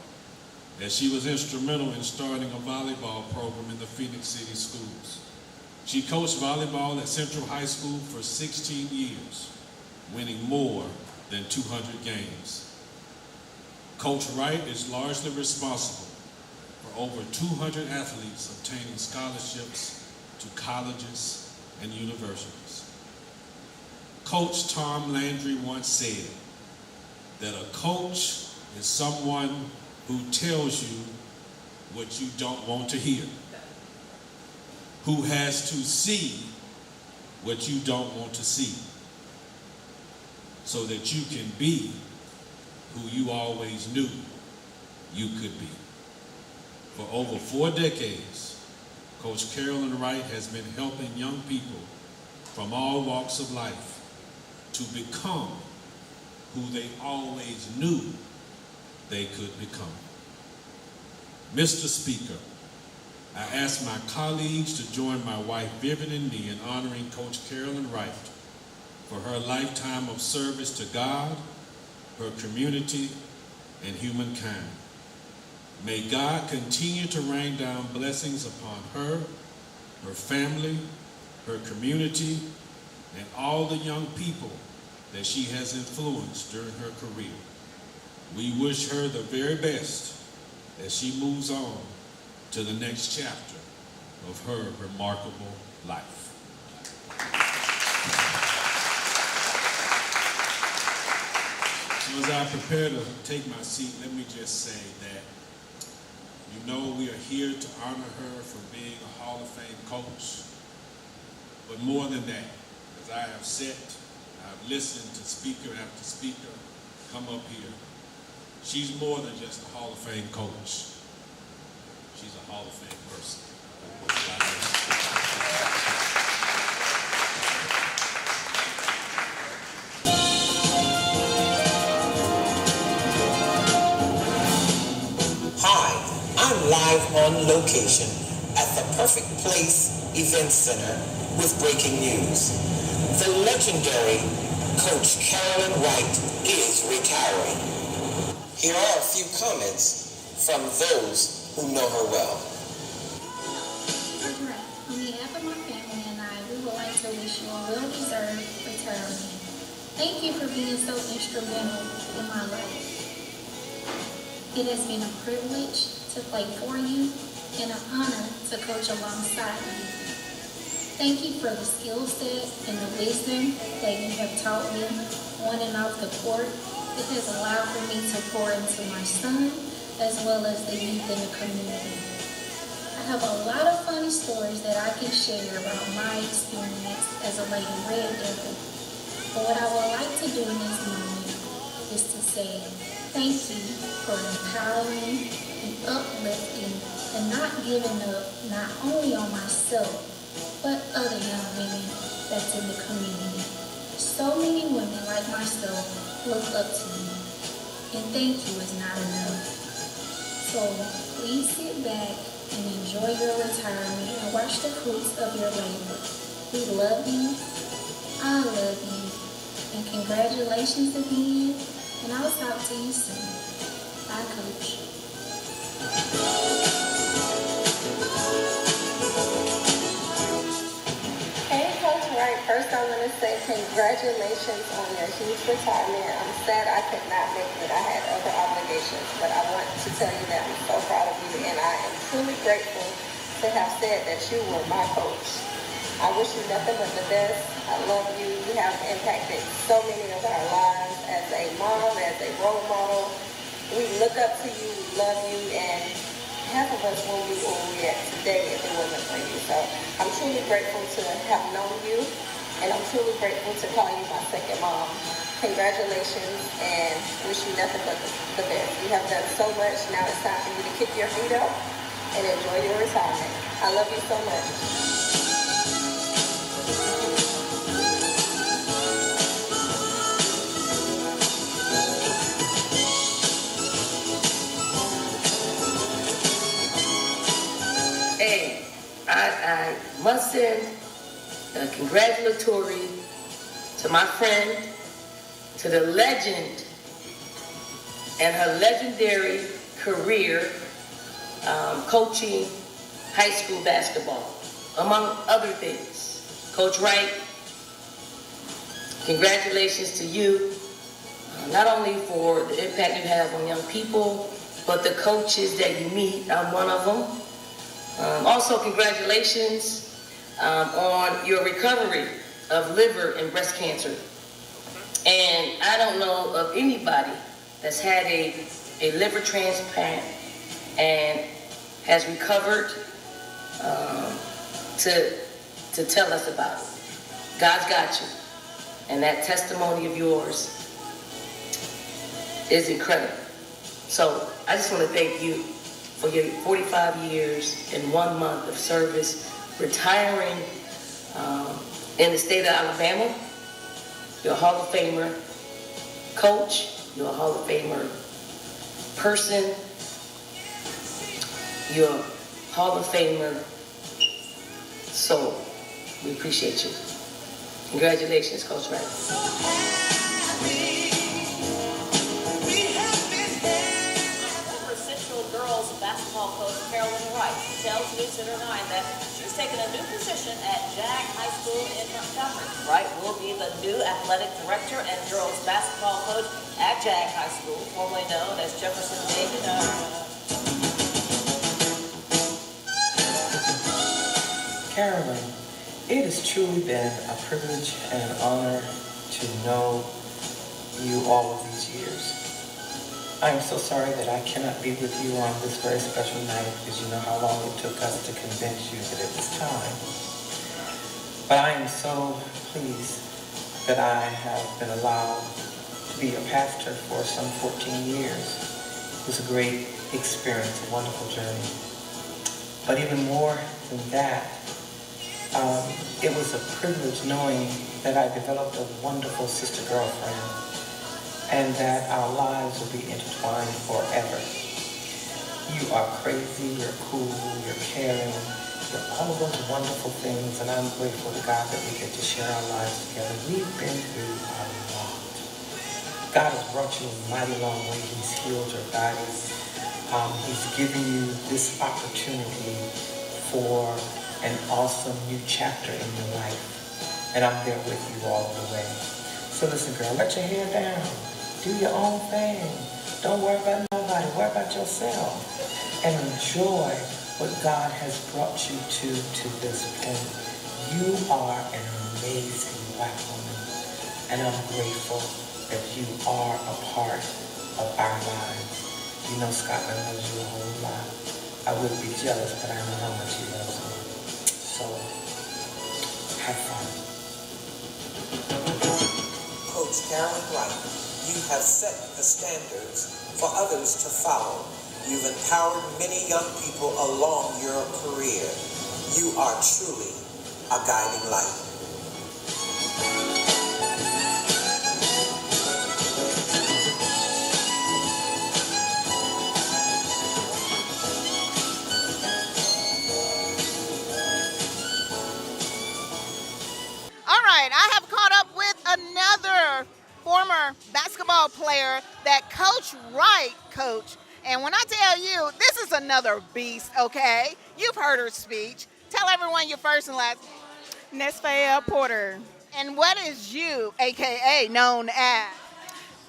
as she was instrumental in starting a volleyball program in the Phenix City schools. She coached volleyball at Central High School for 16 years, winning more than 200 games. Coach Wright is largely responsible for over 200 athletes obtaining scholarships to colleges and universities. Coach Tom Landry once said that a coach is someone who tells you what you don't want to hear, who has to see what you don't want to see, so that you can be who you always knew you could be. For over 4 decades, Coach Carolyn Wright has been helping young people from all walks of life to become who they always knew they could become. Mr. Speaker, I ask my colleagues to join my wife Vivian and me in honoring Coach Carolyn Wright for her lifetime of service to God, her community, and humankind. May God continue to rain down blessings upon her her family, her community, and all the young people that she has influenced during her career. We wish her the very best as she moves on to the next chapter of her remarkable life. So as I prepare to take my seat, let me just say that, you know, we are here to honor her for being a Hall of Fame coach. But more than that, as I have sat, I've listened to speaker after speaker come up here. She's more than just a Hall of Fame coach. She's a Hall of Fame person. Hi, I'm live on location at the Perfect Place Event Center with breaking news. The legendary Coach Carolyn Wright is retiring. Here are a few comments from those who know her well. On behalf of my family and I, we would like to wish you a well-deserved retirement. Thank you for being so instrumental in my life. It has been a privilege to play for you and an honor to coach alongside you. Thank you for the skill set and the wisdom that you have taught me on and off the court. It has allowed for me to pour into my son as well as the youth in the community. I have a lot of funny stories that I can share about my experience as a Lady Red Devil. But what I would like to do in this moment is to say thank you for empowering and uplifting and not giving up not only on myself, but other young women that's in the community. So many women like myself look up to you, and thank you is not enough. So please sit back and enjoy your retirement and watch the fruits of your labor. We love you, I love you, and congratulations again, and I'll talk to you soon. Bye, Coach. Hey, Coach Wright. First, I want to say congratulations on your huge retirement. I'm sad I could not make it. I had other obligations, but I want to tell you that I'm so proud of you, and I am truly grateful to have said that you were my coach. I wish you nothing but the best. I love you. You have impacted so many of our lives as a mom, as a role model. We look up to you, we love you, and half of us wouldn't be where we're at today if it wasn't for you. So I'm truly grateful to have known you, and I'm truly grateful to call you my second mom. Congratulations, and wish you nothing but the best. You have done so much. Now it's time for you to kick your feet up and enjoy your retirement. I love you so much. Hey, I must send a congratulatory to my friend, to the legend and her legendary career coaching high school basketball, among other things. Coach Wright, congratulations to you, not only for the impact you have on young people, but the coaches that you meet. I'm one of them. Also, congratulations on your recovery of liver and breast cancer. And I don't know of anybody that's had a liver transplant and has recovered to tell us about it. God's got you. And that testimony of yours is incredible. So I just want to thank you for your 45 years and 1 month of service, retiring in the state of Alabama. You're a Hall of Famer coach. You're a Hall of Famer person. You're a Hall of Famer soul. We appreciate you. Congratulations, Coach Wright. Girls basketball basketball coach Carolyn Wright. She tells News Center 9 that she's taken a new position at Jack High School in Montgomery. Wright will be the new athletic director and girls basketball coach at Jack High School, formerly known as Jefferson David. Carolyn, it has truly been a privilege and an honor to know you all of these years. I am so sorry that I cannot be with you on this very special night, because you know how long it took us to convince you that it was time. But I am so pleased that I have been allowed to be a pastor for some 14 years. It was a great experience, a wonderful journey. But even more than that, it was a privilege knowing that I developed a wonderful sister girlfriend and that our lives will be intertwined forever. You are crazy, you're cool, you're caring, you're all of those wonderful things, and I'm grateful to God that we get to share our lives together. We've been through a lot. God has brought you a mighty long way. He's healed your bodies. He's given you this opportunity for an awesome new chapter in your life. And I'm there with you all the way. So listen, girl, let your hair down. Do your own thing. Don't worry about nobody. Worry about yourself. And enjoy what God has brought you to this point. You are an amazing Black woman. And I'm grateful that you are a part of our lives. You know Scotland loves you a whole lot. I would be jealous, but I know how much he loves me. So, have fun. Coach Carolyn Wright, you have set the standards for others to follow. You've empowered many young people along your career. You are truly a guiding light. All right, I have caught up with another former basketball player that Coach Wright coached. And when I tell you, this is another beast, okay? You've heard her speech. Tell everyone your first and last name. Nesfaya Porter. And what is you, a.k.a. known as?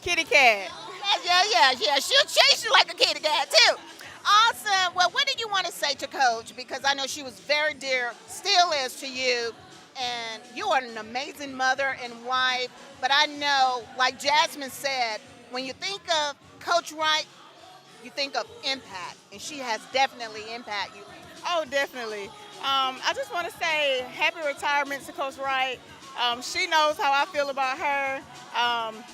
Kitty cat. Yeah. She'll chase you like a kitty cat, too. Awesome. Well, what did you want to say to Coach? Because I know she was very dear, still is to you. And you are an amazing mother and wife. But I know, like Jasmine said, when you think of Coach Wright, you think of impact. And she has definitely impacted you. Oh, definitely. I just want to say happy retirement to Coach Wright. She knows how I feel about her.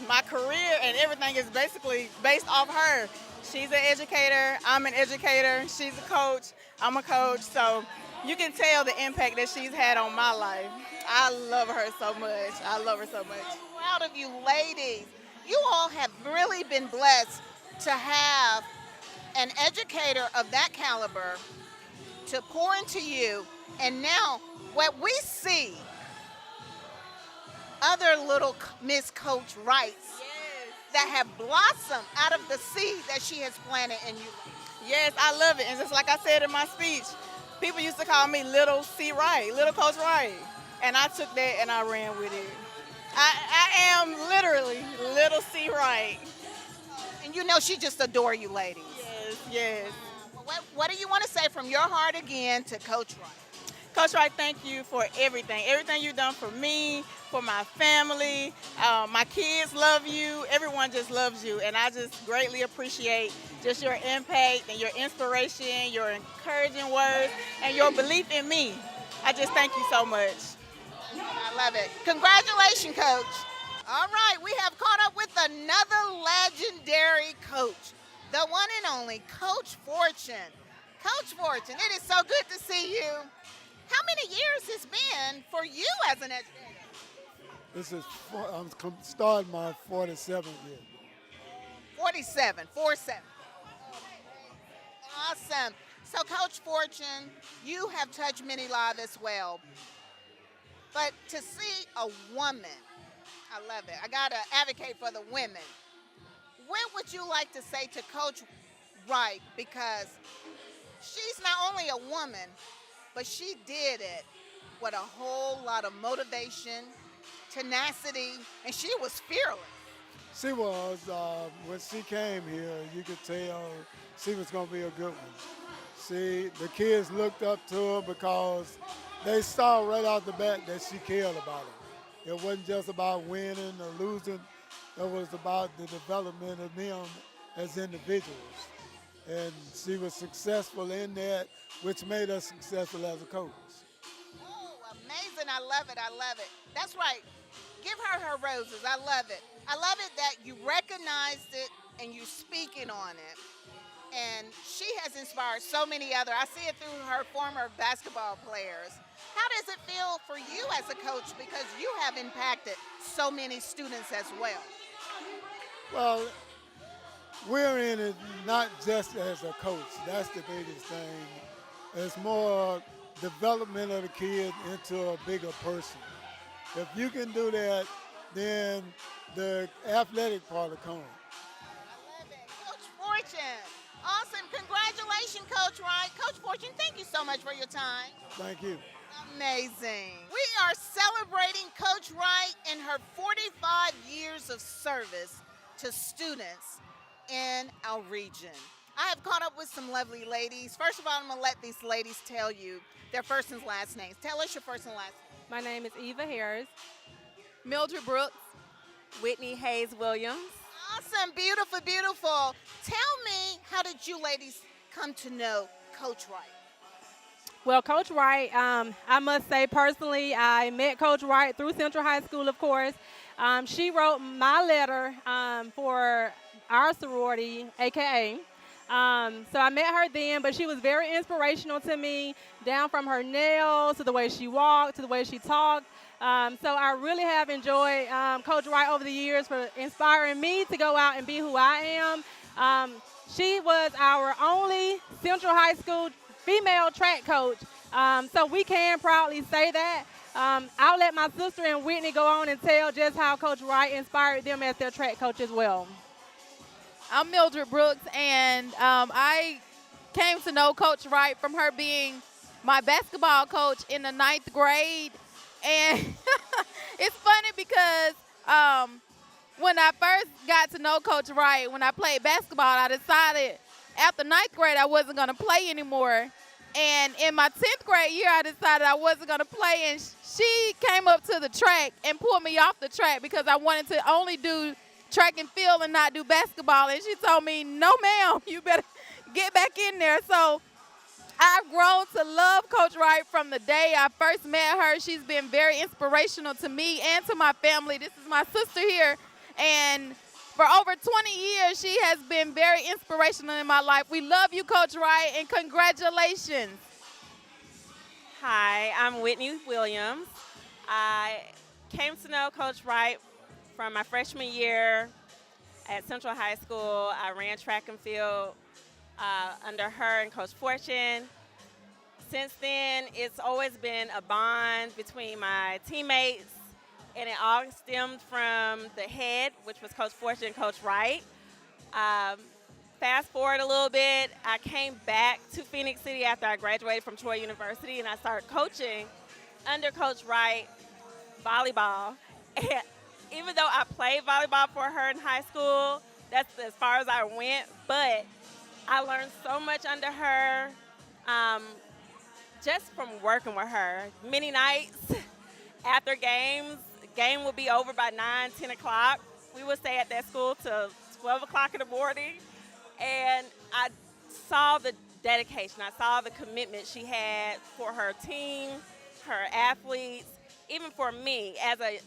My career and everything is basically based off her. She's an educator. I'm an educator. She's a coach. I'm a coach. So you can tell the impact that she's had on my life. I love her so much. I love her so much. I'm proud of you ladies. You all have really been blessed to have an educator of that caliber to pour into you. And now what we see other little Miss Coach Wrights that have blossomed out of the seed that she has planted in you. Yes, I love it. And just like I said in my speech, people used to call me Little C. Wright, Little Coach Wright. And I took that and I ran with it. I am literally Little C. Wright. And you know she just adore you ladies. Yes. What do you want to say from your heart again to Coach Wright? Coach Wright, thank you for everything. Everything you've done for me, for my family. My kids love you. Everyone just loves you. And I just greatly appreciate just your impact and your inspiration, your encouraging words, and your belief in me. I just thank you so much. I love it. Congratulations, Coach. All right, we have caught up with another legendary coach, the one and only Coach Fortune. Coach Fortune, it is so good to see you. How many years has been for you as an educator? This is, I'm starting my 47th year. 47. Awesome. So, Coach Fortune, you have touched many lives as well. But to see a woman, I love it. I got to advocate for the women. What would you like to say to Coach Wright? Because She's not only a woman, but she did it with a whole lot of motivation, tenacity, and she was fearless. She was, when she came here, you could tell she was going to be a good one. The kids looked up to her because they saw right off the bat that she cared about it. It wasn't just about winning or losing. It was about the development of them as individuals. And she was successful in that, which made her successful as a coach. Oh, amazing. I love it. I love it. That's right. Give her her roses. I love it. I love it that you recognized it and you speaking on it. And she has inspired so many other. I see it through her former basketball players. How does it feel for you as a coach because you have impacted so many students as well? Well, we're in it not just as a coach. That's the biggest thing. It's more development of the kid into a bigger person. If you can do that, then the athletic part will come. I love it. Coach Fortune. Awesome. Congratulations, Coach Wright. Coach Fortune, thank you so much for your time. Thank you. Amazing. We are celebrating Coach Wright and her 45 years of service to students in our region. I have caught up with some lovely ladies. First of all, I'm going to let these ladies tell you their first and last names. Tell us your first and last name. My name is Eva Harris, Mildred Brooks, Whitney Hayes Williams. Awesome. Beautiful, beautiful. Tell me, how did you ladies come to know Coach Wright? Well, Coach Wright, I must say personally, I met Coach Wright through Central High School, of course. She wrote my letter for our sorority, AKA. So I met her then, but she was very inspirational to me, down from her nails to the way she walked, to the way she talked. So I really have enjoyed Coach Wright over the years for inspiring me to go out and be who I am. She was our only Central High School female track coach, so we can proudly say that. I'll let my sister and Whitney go on and tell just how Coach Wright inspired them as their track coach as well. I'm Mildred Brooks, and I came to know Coach Wright from her being my basketball coach in the 9th grade. And it's funny because when I first got to know Coach Wright, when I played basketball, I decided after 9th grade I wasn't going to play anymore. And in my 10th grade year, I decided I wasn't going to play. And she came up to the track and pulled me off the track because I wanted to only do track and field and not do basketball. And she told me, no, ma'am, you better get back in there. So I've grown to love Coach Wright from the day I first met her. She's been very inspirational to me and to my family. This is my sister here. And for over 20 years, she has been very inspirational in my life. We love you, Coach Wright, and congratulations. Hi, I'm Whitney Williams. I came to know Coach Wright from my freshman year at Central High School. I ran track and field under her and Coach Fortune. Since then, it's always been a bond between my teammates, and it all stemmed from the head, which was Coach Fortune and Coach Wright. Fast forward a little bit, I came back to Phenix City after I graduated from Troy University, and I started coaching under Coach Wright volleyball. And even though I played volleyball for her in high school, that's as far as I went, but I learned so much under her just from working with her. Many nights after games, game would be over by 9, 10 o'clock. We would stay at that school till 12 o'clock in the morning. And I saw the dedication. I saw the commitment she had for her team, her athletes, even for me as a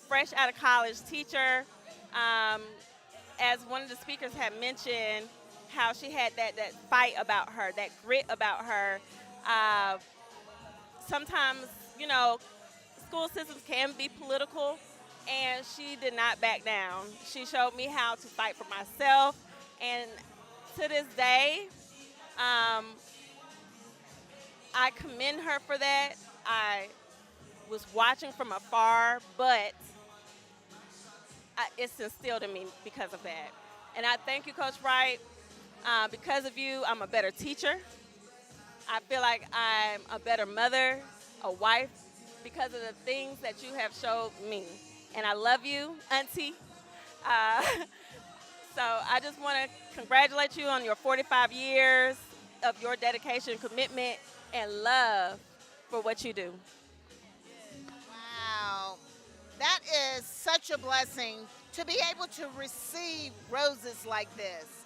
fresh out of college teacher. As one of the speakers had mentioned, how she had that fight about her, that grit about her. Sometimes, you know, school systems can be political, and she did not back down. She showed me how to fight for myself, and to this day, I commend her for that. I was watching from afar, but it's instilled in me because of that. And I thank you, Coach Wright. Because of you, I'm a better teacher. I feel like I'm a better mother, a wife, because of the things that you have showed me. And I love you, Auntie. Uh, so I just want to congratulate you on your 45 years of your dedication, commitment, and love for what you do. Wow. That is such a blessing to be able to receive roses like this,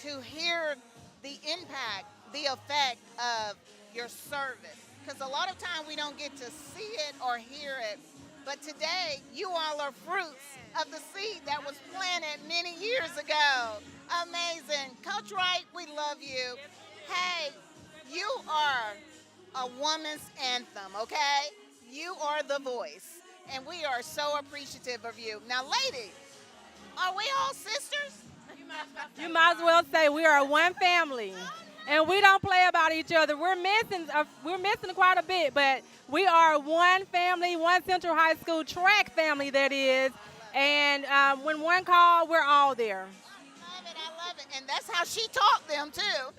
to hear the impact, the effect of your service. Because a lot of time we don't get to see it or hear it. But today, you all are fruits of the seed that was planted many years ago. Amazing. Coach Wright, we love you. Hey, you are a woman's anthem, okay? You are the voice. And we are so appreciative of you. Now, ladies, are we all sisters? You might as well say we are one family, and we don't play about each other. We're missing quite a bit, but we are one family, one Central High School track family, that is. And when one call, we're all there. I love it. And that's how she taught them, too.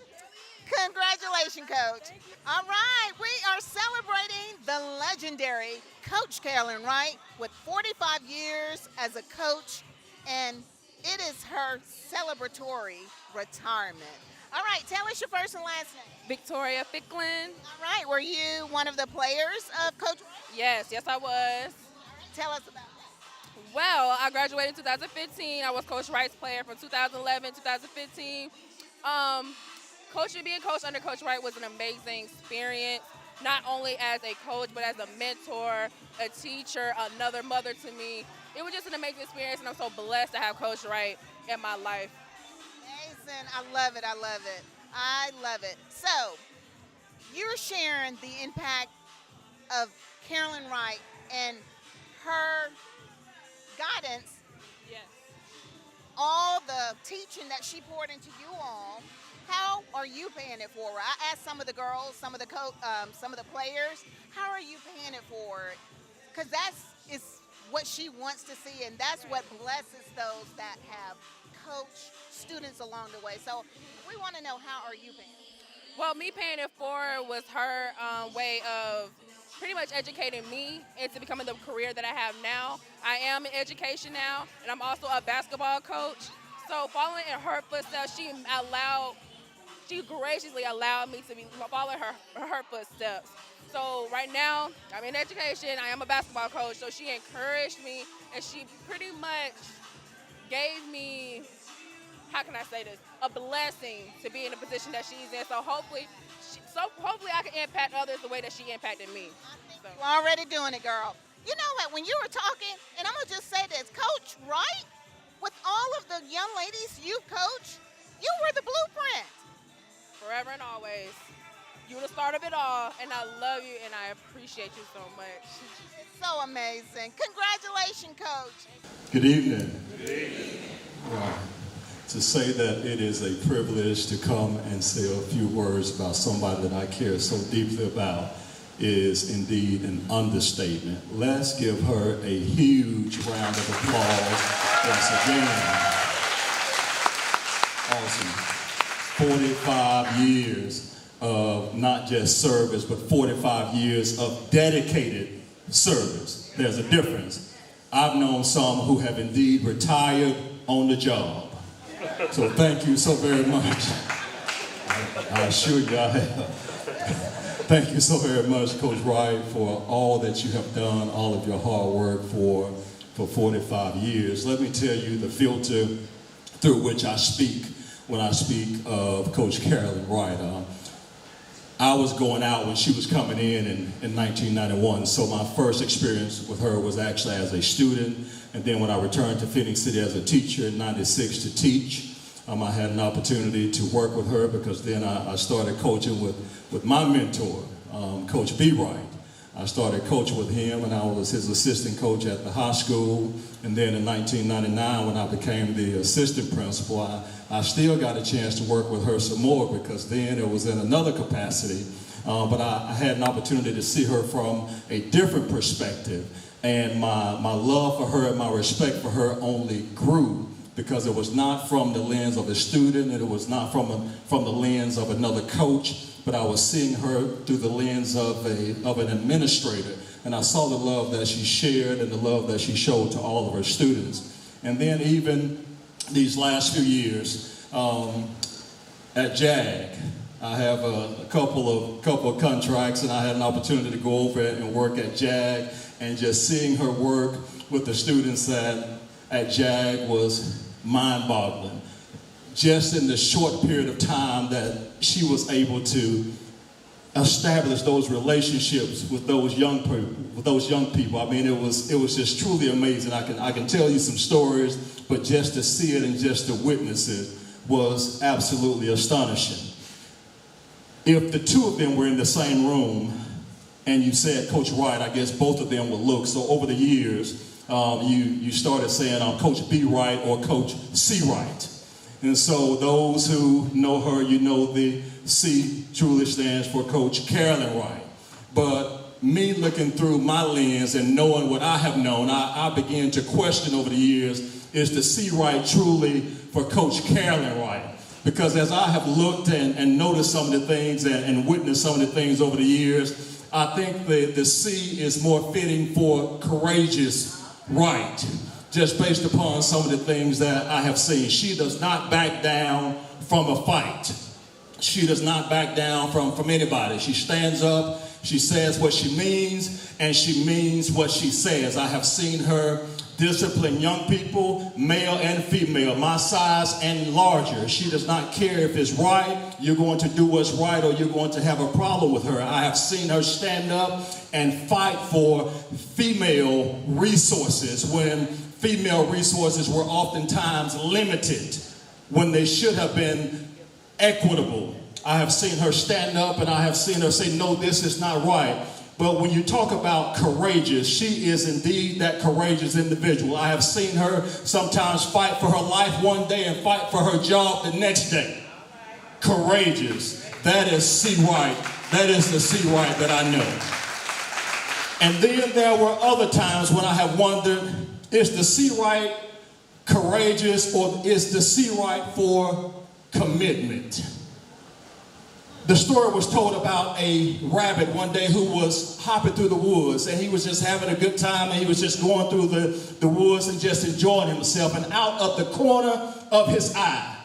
Congratulations, Coach. All right, we are celebrating the legendary Coach Carolyn Wright with 45 years as a coach, and it is her celebratory retirement. All right, tell us your first and last name. Victoria Ficklin. All right, were you one of the players of Coach Wright? Yes, I was. Tell us about that. Well, I graduated in 2015. I was Coach Wright's player from 2011, 2015. Being coached under Coach Wright was an amazing experience, not only as a coach, but as a mentor, a teacher, another mother to me. It was just an amazing experience, and I'm so blessed to have Coach Wright in my life. Amazing. I love it. I love it. I love it. So, you're sharing the impact of Carolyn Wright and her guidance. Yes. All the teaching that she poured into you all. How are you paying it forward? I asked some of the girls, some of the players, how are you paying it forward? Because is what she wants to see, and that's what blesses those that have coached students along the way. So we want to know, how are you paying it? Well, me paying it forward was her way of pretty much educating me into becoming the career that I have now. I am in education now, and I'm also a basketball coach. So following in her footsteps, she graciously allowed me to follow her footsteps. So right now, I'm in education. I am a basketball coach. So she encouraged me, and she pretty much gave me, how can I say this, a blessing to be in the position that she's in. So hopefully I can impact others the way that she impacted me. You're already doing it, girl. You know what? When you were talking, and I'm gonna just say this, Coach Wright, with all of the young ladies you coach, you were the blueprint. Forever and always. You're the start of it all, and I love you, and I appreciate you so much. It's so amazing. Congratulations, Coach. Good evening. Good evening. To say that it is a privilege to come and say a few words about somebody that I care so deeply about is indeed an understatement. Let's give her a huge round of applause once again. Awesome. 45 years of not just service, but 45 years of dedicated service. There's a difference. I've known some who have indeed retired on the job. So thank you so very much. I assure you I have. Thank you so very much, Coach Wright, for all that you have done, all of your hard work for 45 years. Let me tell you the filter through which I speak when I speak of Coach Carolyn Wright. I was going out when she was coming in 1991, so my first experience with her was actually as a student, and then when I returned to Phenix City as a teacher in '96 to teach, I had an opportunity to work with her because then I started coaching with my mentor, Coach B. Wright. I started coaching with him, and I was his assistant coach at the high school, and then in 1999 when I became the assistant principal, I still got a chance to work with her some more because then it was in another capacity. But I had an opportunity to see her from a different perspective. And my love for her and my respect for her only grew because it was not from the lens of a student, and it was not from the lens of another coach, but I was seeing her through the lens of an administrator. And I saw the love that she shared and the love that she showed to all of her students. And then even these last few years at JAG, I have a couple of contracts, and I had an opportunity to go over and work at JAG, and just seeing her work with the students at JAG was mind-boggling. Just in the short period of time that she was able to establish those relationships with those young people. I mean, it was just truly amazing. I can tell you some stories, but just to see it and just to witness it was absolutely astonishing. If the two of them were in the same room and you said Coach Wright, I guess both of them would look. So over the years, you started saying Coach B. Wright or Coach C. Wright. And so those who know her, you know the C truly stands for Coach Carolyn Wright. But me looking through my lens and knowing what I have known, I began to question over the years, is the C. Wright truly for Coach Carolyn Wright? Because as I have looked and noticed some of the things and witnessed some of the things over the years, I think the C is more fitting for courageous Wright, just based upon some of the things that I have seen. She does not back down from a fight. She does not back down from anybody. She stands up, she says what she means, and she means what she says. I have seen her discipline young people, male and female, my size and larger. She does not care if it's right, you're going to do what's right, or you're going to have a problem with her. I have seen her stand up and fight for female resources when female resources were oftentimes limited, when they should have been equitable. I have seen her stand up and I have seen her say, no, this is not right. But when you talk about courageous, she is indeed that courageous individual. I have seen her sometimes fight for her life one day and fight for her job the next day. Courageous. That is C. Wright. That is the C. Wright that I know. And then there were other times when I have wondered, is the C. Wright courageous, or is the C. Wright for commitment? The story was told about a rabbit one day who was hopping through the woods, and he was just having a good time, and he was just going through the woods and just enjoying himself. And out of the corner of his eye,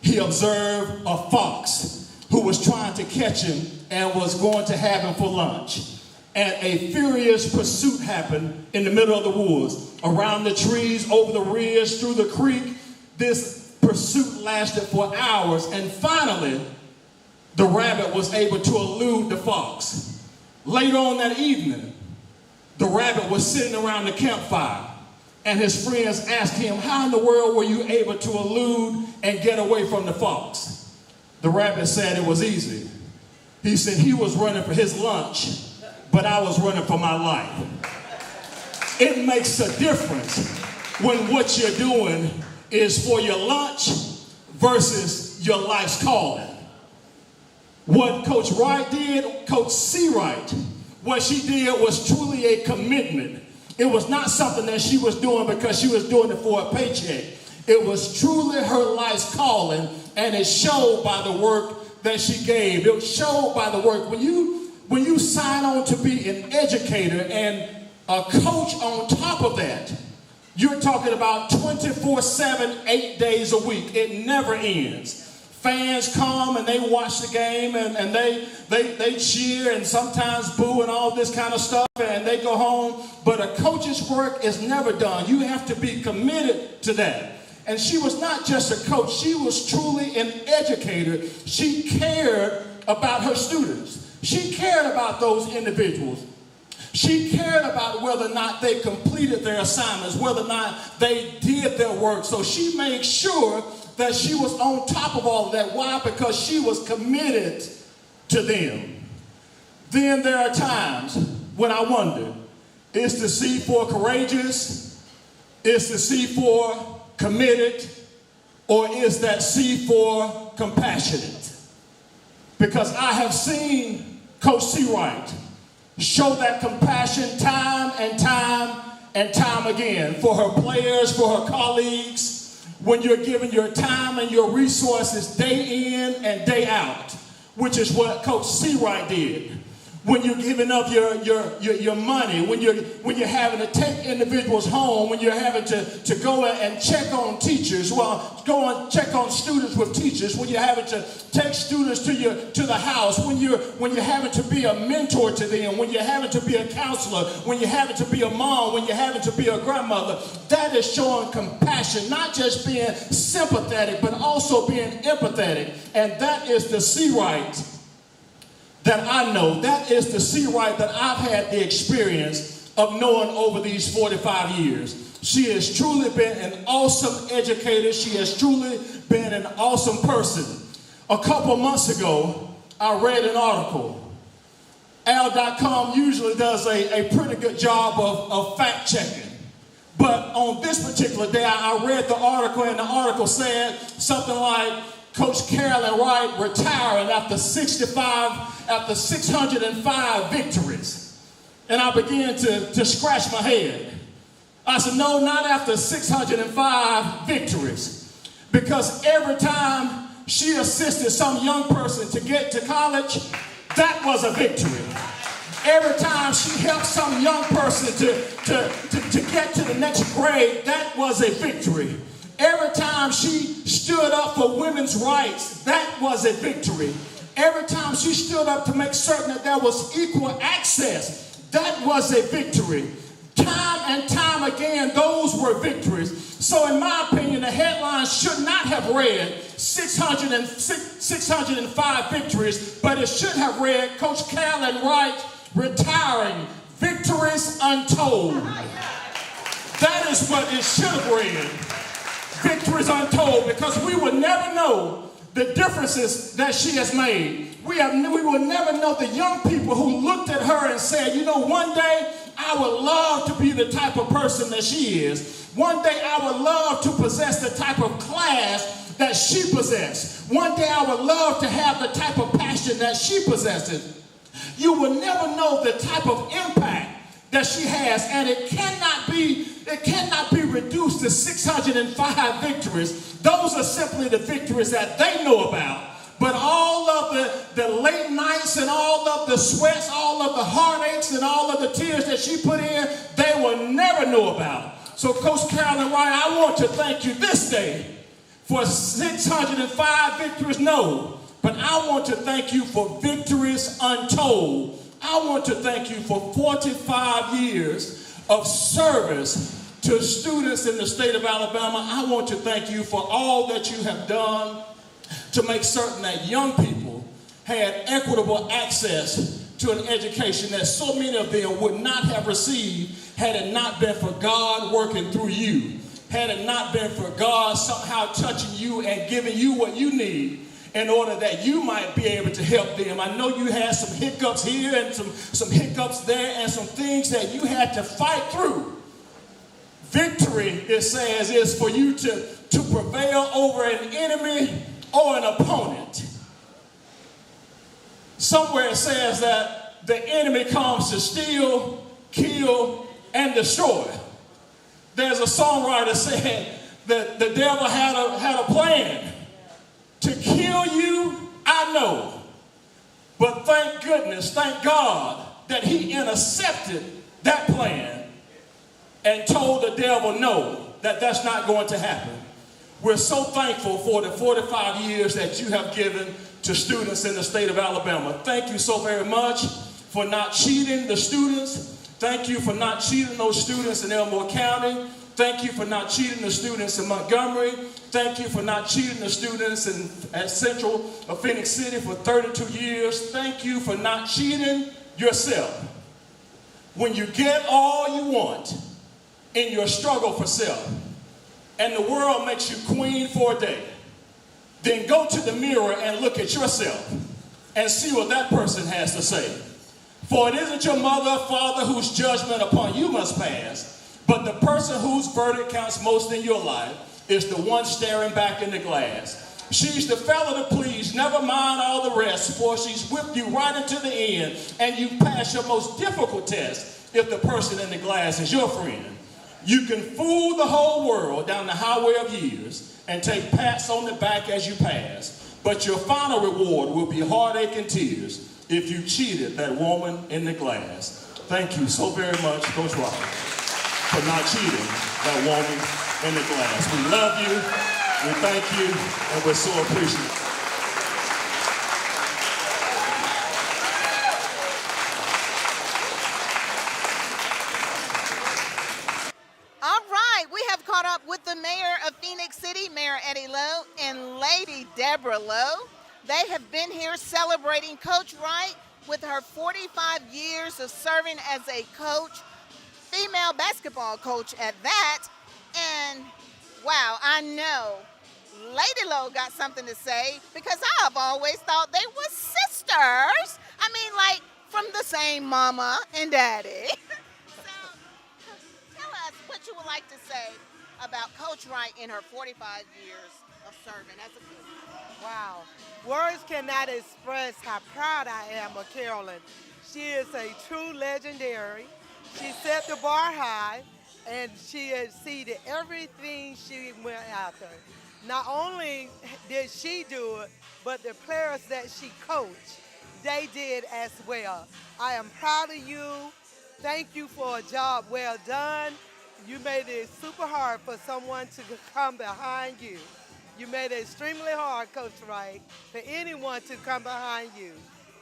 he observed a fox who was trying to catch him and was going to have him for lunch. And a furious pursuit happened in the middle of the woods, around the trees, over the ridge, through the creek. This pursuit lasted for hours, and finally, the rabbit was able to elude the fox. Later on that evening, the rabbit was sitting around the campfire, and his friends asked him, how in the world were you able to elude and get away from the fox? The rabbit said it was easy. He said he was running for his lunch, but I was running for my life. It makes a difference when what you're doing is for your lunch versus your life's calling. What Coach Wright did, Coach C. Wright, what she did was truly a commitment. It was not something that she was doing because she was doing it for a paycheck. It was truly her life's calling, and it showed by the work that she gave. It showed by the work. When you sign on to be an educator and a coach on top of that, you're talking about 24/7, 8 days a week. It never ends. Fans come and they watch the game and they cheer and sometimes boo and all this kind of stuff, and they go home. But a coach's work is never done. You have to be committed to that. And she was not just a coach. She was truly an educator. She cared about her students. She cared about those individuals. She cared about whether or not they completed their assignments, whether or not they did their work. So she made sure that she was on top of all of that. Why? Because she was committed to them. Then there are times when I wonder, is the C for courageous? Is the C for committed? Or is that C for compassionate? Because I have seen Coach C. Wright show that compassion time and time and time again for her players, for her colleagues. when you're giving your time and your resources day in and day out, which is what Coach C. Wright did. When you're giving up your money, when you're having to take individuals home, when you're having to go and check on teachers, go and check on students with teachers, when you're having to take students to the house, when you're having to be a mentor to them, when you're having to be a counselor, when you're having to be a mom, when you're having to be a grandmother, that is showing compassion, not just being sympathetic, but also being empathetic. And that is the C. Wright that I know. That is the C. Wright that I've had the experience of knowing over these 45 years. She has truly been an awesome educator. She has truly been an awesome person. A couple months ago, I read an article. Al.com usually does a pretty good job of fact checking. But on this particular day, I read the article, and the article said something like, Coach Carolyn Wright retiring after 605 victories. And I began to scratch my head. I said, no, not after 605 victories. Because every time she assisted some young person to get to college, that was a victory. Every time she helped some young person to get to the next grade, that was a victory. Every time she stood up for women's rights, that was a victory. Every time she stood up to make certain that there was equal access, that was a victory. Time and time again, those were victories. So in my opinion, the headlines should not have read 605 victories, but it should have read Coach Carolyn Wright retiring, victories untold. That is what it should have read. Victories untold, because we will never know the differences that she has made. We will never know the young people who looked at her and said, you know, one day I would love to be the type of person that she is. One day I would love to possess the type of class that she possessed. One day I would love to have the type of passion that she possesses. You will never know the type of impact that she has, and it cannot be reduced to 605 victories. Those are simply the victories that they know about. But all of the late nights and all of the sweats, all of the heartaches and all of the tears that she put in, they will never know about. So Coach Carolyn Wright, I want to thank you this day for 605 victories, no, but I want to thank you for victories untold. I want to thank you for 45 years of service to students in the state of Alabama. I want to thank you for all that you have done to make certain that young people had equitable access to an education that so many of them would not have received had it not been for God working through you, had it not been for God somehow touching you and giving you what you need in order that you might be able to help them. I know you had some hiccups here and some hiccups there and some things that you had to fight through. Victory, it says, is for you to prevail over an enemy or an opponent. Somewhere it says that the enemy comes to steal, kill, and destroy. There's a songwriter saying that the devil had a plan to kill you, I know. But thank goodness, thank God that he intercepted that plan and told the devil no, that's not going to happen. We're so thankful for the 45 years that you have given to students in the state of Alabama. Thank you so very much for not cheating the students. Thank you for not cheating those students in Elmore County. Thank you for not cheating the students in Montgomery. Thank you for not cheating the students at Central of Phenix City for 32 years. Thank you for not cheating yourself. When you get all you want in your struggle for self, and the world makes you queen for a day, then go to the mirror and look at yourself and see what that person has to say. For it isn't your mother or father whose judgment upon you must pass, but the person whose verdict counts most in your life is the one staring back in the glass. She's the fella to please, never mind all the rest, for she's whipped you right into the end, and you pass your most difficult test if the person in the glass is your friend. You can fool the whole world down the highway of years and take pats on the back as you pass, but your final reward will be heartache and tears if you cheated that woman in the glass. Thank you so very much, Coach Wright, for not cheating that woman in the glass. We love you, we thank you, and we're so appreciative. All right, we have caught up with the mayor of Phenix City, Mayor Eddie Lowe, and Lady Deborah Lowe. They have been here celebrating Coach Wright with her 45 years of serving as a coach, female basketball coach at that. And wow, I know Lady Lowe got something to say because I've always thought they were sisters. I mean, like from the same mama and daddy. Tell us what you would like to say about Coach Wright in her 45 years of serving as a coach. Wow. Words cannot express how proud I am of Carolyn. She is a true legendary. She set the bar high, and she exceeded everything she went after. Not only did she do it, but the players that she coached, they did as well. I am proud of you. Thank you for a job well done. You made it super hard for someone to come behind you. You made it extremely hard, Coach Wright, for anyone to come behind you.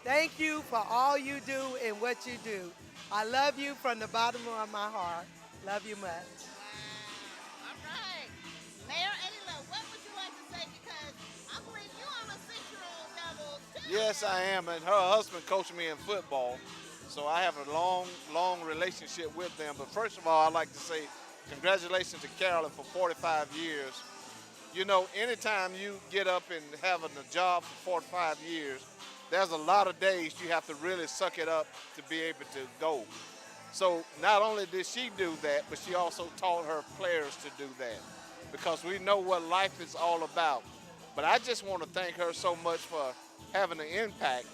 Thank you for all you do and what you do. I love you from the bottom of my heart. Love you much. All right. Mayor Eddie Lowe, what would you like to say? Because I believe you on a 6-year-old level, too. Yes, I am, and her husband coached me in football, so I have a long relationship with them. But first of all, I'd like to say congratulations to Carolyn for 45 years. You know, anytime you get up and having a job for 45 years, there's a lot of days you have to really suck it up to be able to go. So not only did she do that, but she also taught her players to do that because we know what life is all about. But I just want to thank her so much for having an impact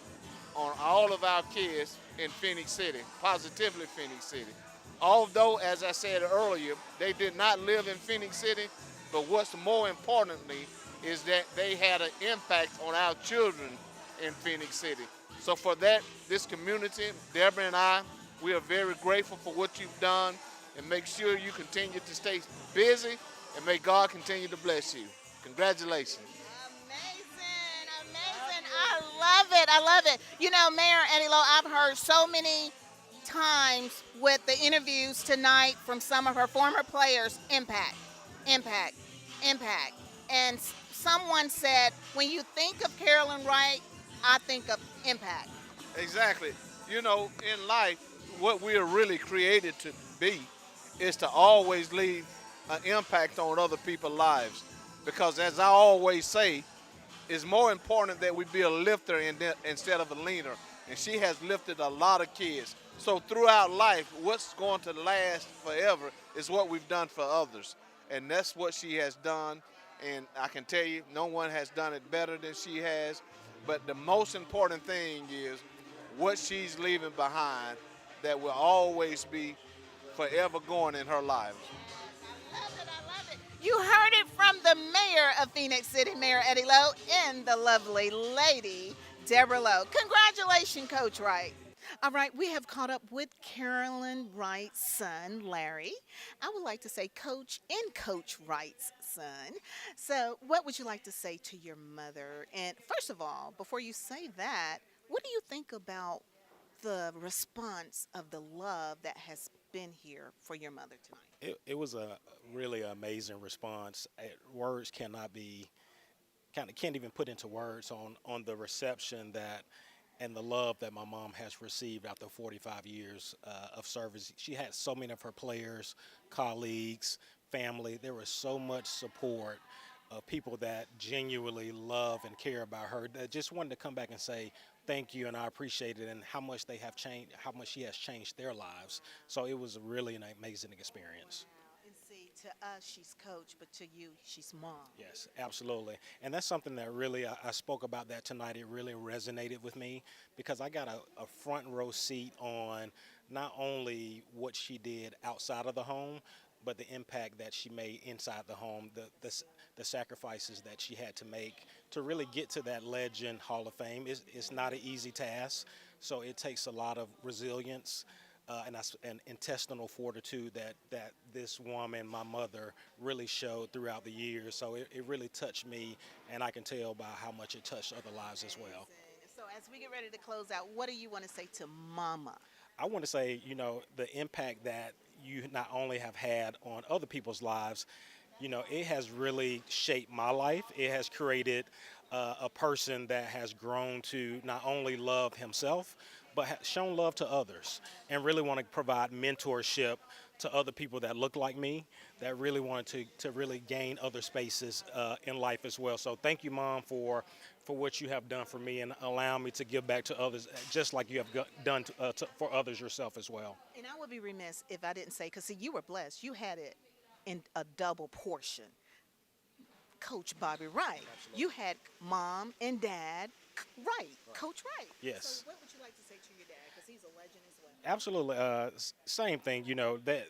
on all of our kids in Phenix City, positively Phenix City. Although, as I said earlier, they did not live in Phenix City, but what's more importantly is that they had an impact on our children in Phenix City. So for that, this community, Deborah and I, we are very grateful for what you've done, and make sure you continue to stay busy, and may God continue to bless you. Congratulations. Amazing. I love it. You know, Mayor Eddie Lowe, I've heard so many times with the interviews tonight from some of her former players, impact. And someone said, when you think of Carolyn Wright, I think of impact. Exactly. You know, in life, what we are really created to be is to always leave an impact on other people's lives. Because as I always say, it's more important that we be a lifter instead of a leaner. And she has lifted a lot of kids. So throughout life, what's going to last forever is what we've done for others. And that's what she has done. And I can tell you, no one has done it better than she has. But the most important thing is what she's leaving behind that will always be forever going in her life. I love it. You heard it from the mayor of Phenix City, Mayor Eddie Lowe, and the lovely lady, Deborah Lowe. Congratulations, Coach Wright. All right, we have caught up with Carolyn Wright's son, Larry. I would like to say Coach and Coach Wright's son. So what would you like to say to your mother? And first of all, before you say that, what do you think about the response of the love that has been here for your mother tonight? It was a really amazing response. Words cannot be, can't even put into words on the reception that and the love that my mom has received after 45 years of service. She had so many of her players, colleagues, family. There was so much support of people that genuinely love and care about her that just wanted to come back and say thank you and I appreciate it and how much they have changed, how much she has changed their lives. So it was really an amazing experience. And see, to us, she's coach, but to you, she's mom. Yes, absolutely. And that's something that really, I spoke about that tonight. It really resonated with me because I got a front row seat on not only what she did outside of the home, but the impact that she made inside the home, the sacrifices that she had to make to really get to that legend Hall of Fame is not an easy task. So it takes a lot of resilience and intestinal fortitude that this woman, my mother, really showed throughout the years. So it really touched me, and I can tell by how much it touched other lives as well. So as we get ready to close out, what do you want to say to Mama? I want to say, the impact that you not only have had on other people's lives, it has really shaped my life. It has created a person that has grown to not only love himself, but shown love to others and really want to provide mentorship to other people that look like me, that really want to really gain other spaces in life as well. So thank you, Mom, for what you have done for me and allowing me to give back to others, just like you have done for others yourself as well. And I would be remiss if I didn't say, because see, you were blessed. You had it in a double portion. Coach Bobby Wright. You had Mom and Dad Wright, Coach Wright. Yes. So what would you like to say to your dad? Because he's a legend as well. Absolutely. Same thing, that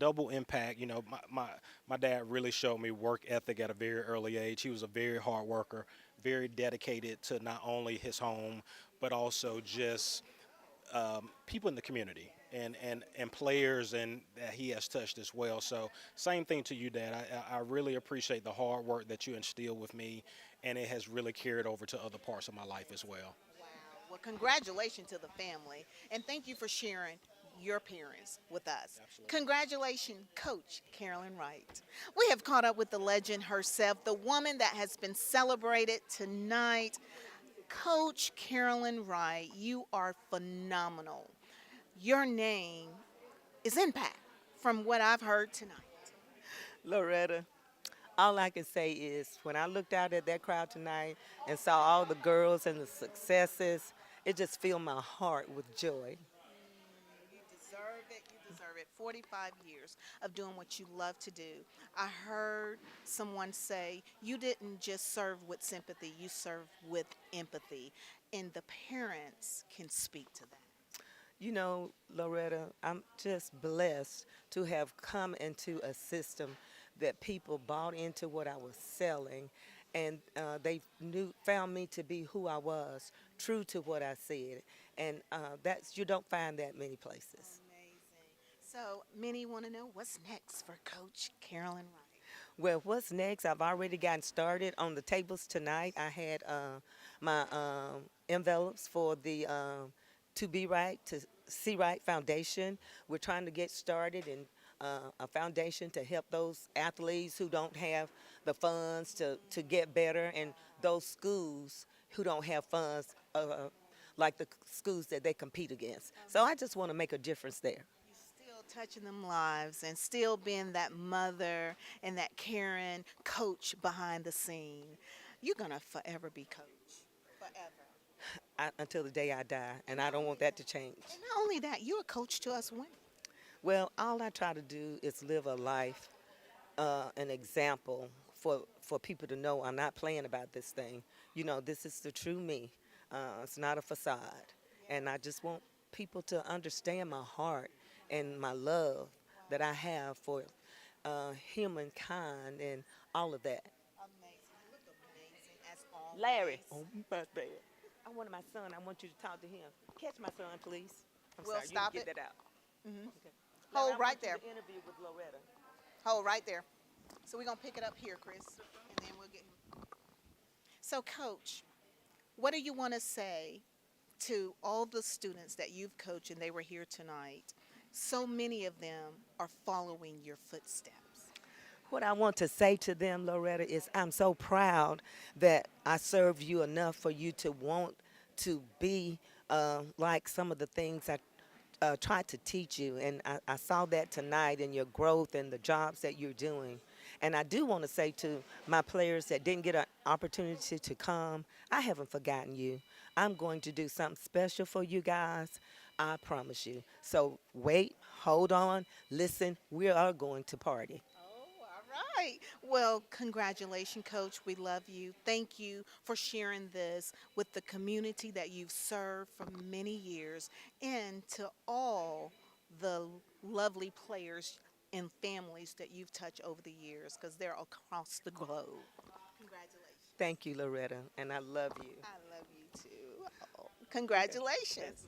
double impact. My dad really showed me work ethic at a very early age. He was a very hard worker, very dedicated to not only his home, but also just people in the community and players and that he has touched as well. So same thing to you, Dad. I really appreciate the hard work that you instill with me, and it has really carried over to other parts of my life as well. Well, congratulations to the family, and thank you for sharing your parents with us. Congratulations, Coach Carolyn Wright. We have caught up with the legend herself, the woman that has been celebrated tonight. Coach Carolyn Wright, you are phenomenal. Your name is Impact from what I've heard tonight. Loretta, all I can say is when I looked out at that crowd tonight and saw all the girls and the successes, it just filled my heart with joy. You deserve it. You deserve it. 45 years of doing what you love to do. I heard someone say you didn't just serve with sympathy, you serve with empathy. And the parents can speak to that. Loretta, I'm just blessed to have come into a system that people bought into what I was selling, and they found me to be who I was, true to what I said, and you don't find that many places. So many want to know what's next for Coach Carolyn Wright. Well, what's next? I've already gotten started on the tables tonight. I had my envelopes for the To Be Right, to See Right Foundation. We're trying to get started in a foundation to help those athletes who don't have the funds to get better, and those schools who don't have funds, like the schools that they compete against. So I just want to make a difference there. Still touching them lives and still being that mother and that caring coach behind the scene. You're going to forever be coach. Forever. Until the day I die, and I don't want that to change. And not only that, you're a coach to us women. Well, all I try to do is live a life, an example for people to know I'm not playing about this thing. This is the true me. It's not a facade. And I just want people to understand my heart and my love that I have for humankind and all of that. Amazing. You look amazing as always. Larry. Oh, bad. I wanted my son. I want you to talk to him. Catch my son, please. We'll sorry, stop you it. get that out. Mm-hmm. Okay. Hold Larry, right I there. want you to interview with Loretta. Hold right there. So we're going to pick it up here, Chris, and then we'll get him. So, Coach, what do you want to say to all the students that you've coached and they were here tonight? So many of them are following your footsteps. What I want to say to them, Loretta, is I'm so proud that I served you enough for you to want to be like some of the things I tried to teach you. And I saw that tonight in your growth and the jobs that you're doing. And I do want to say to my players that didn't get an opportunity to come, I haven't forgotten you. I'm going to do something special for you guys. I promise you. So wait, hold on, listen, we are going to party. All right. Well, congratulations, Coach. We love you. Thank you for sharing this with the community that you've served for many years, and to all the lovely players and families that you've touched over the years, because they're across the globe. Congratulations. Thank you, Loretta, and I love you. I love you too. Oh, congratulations.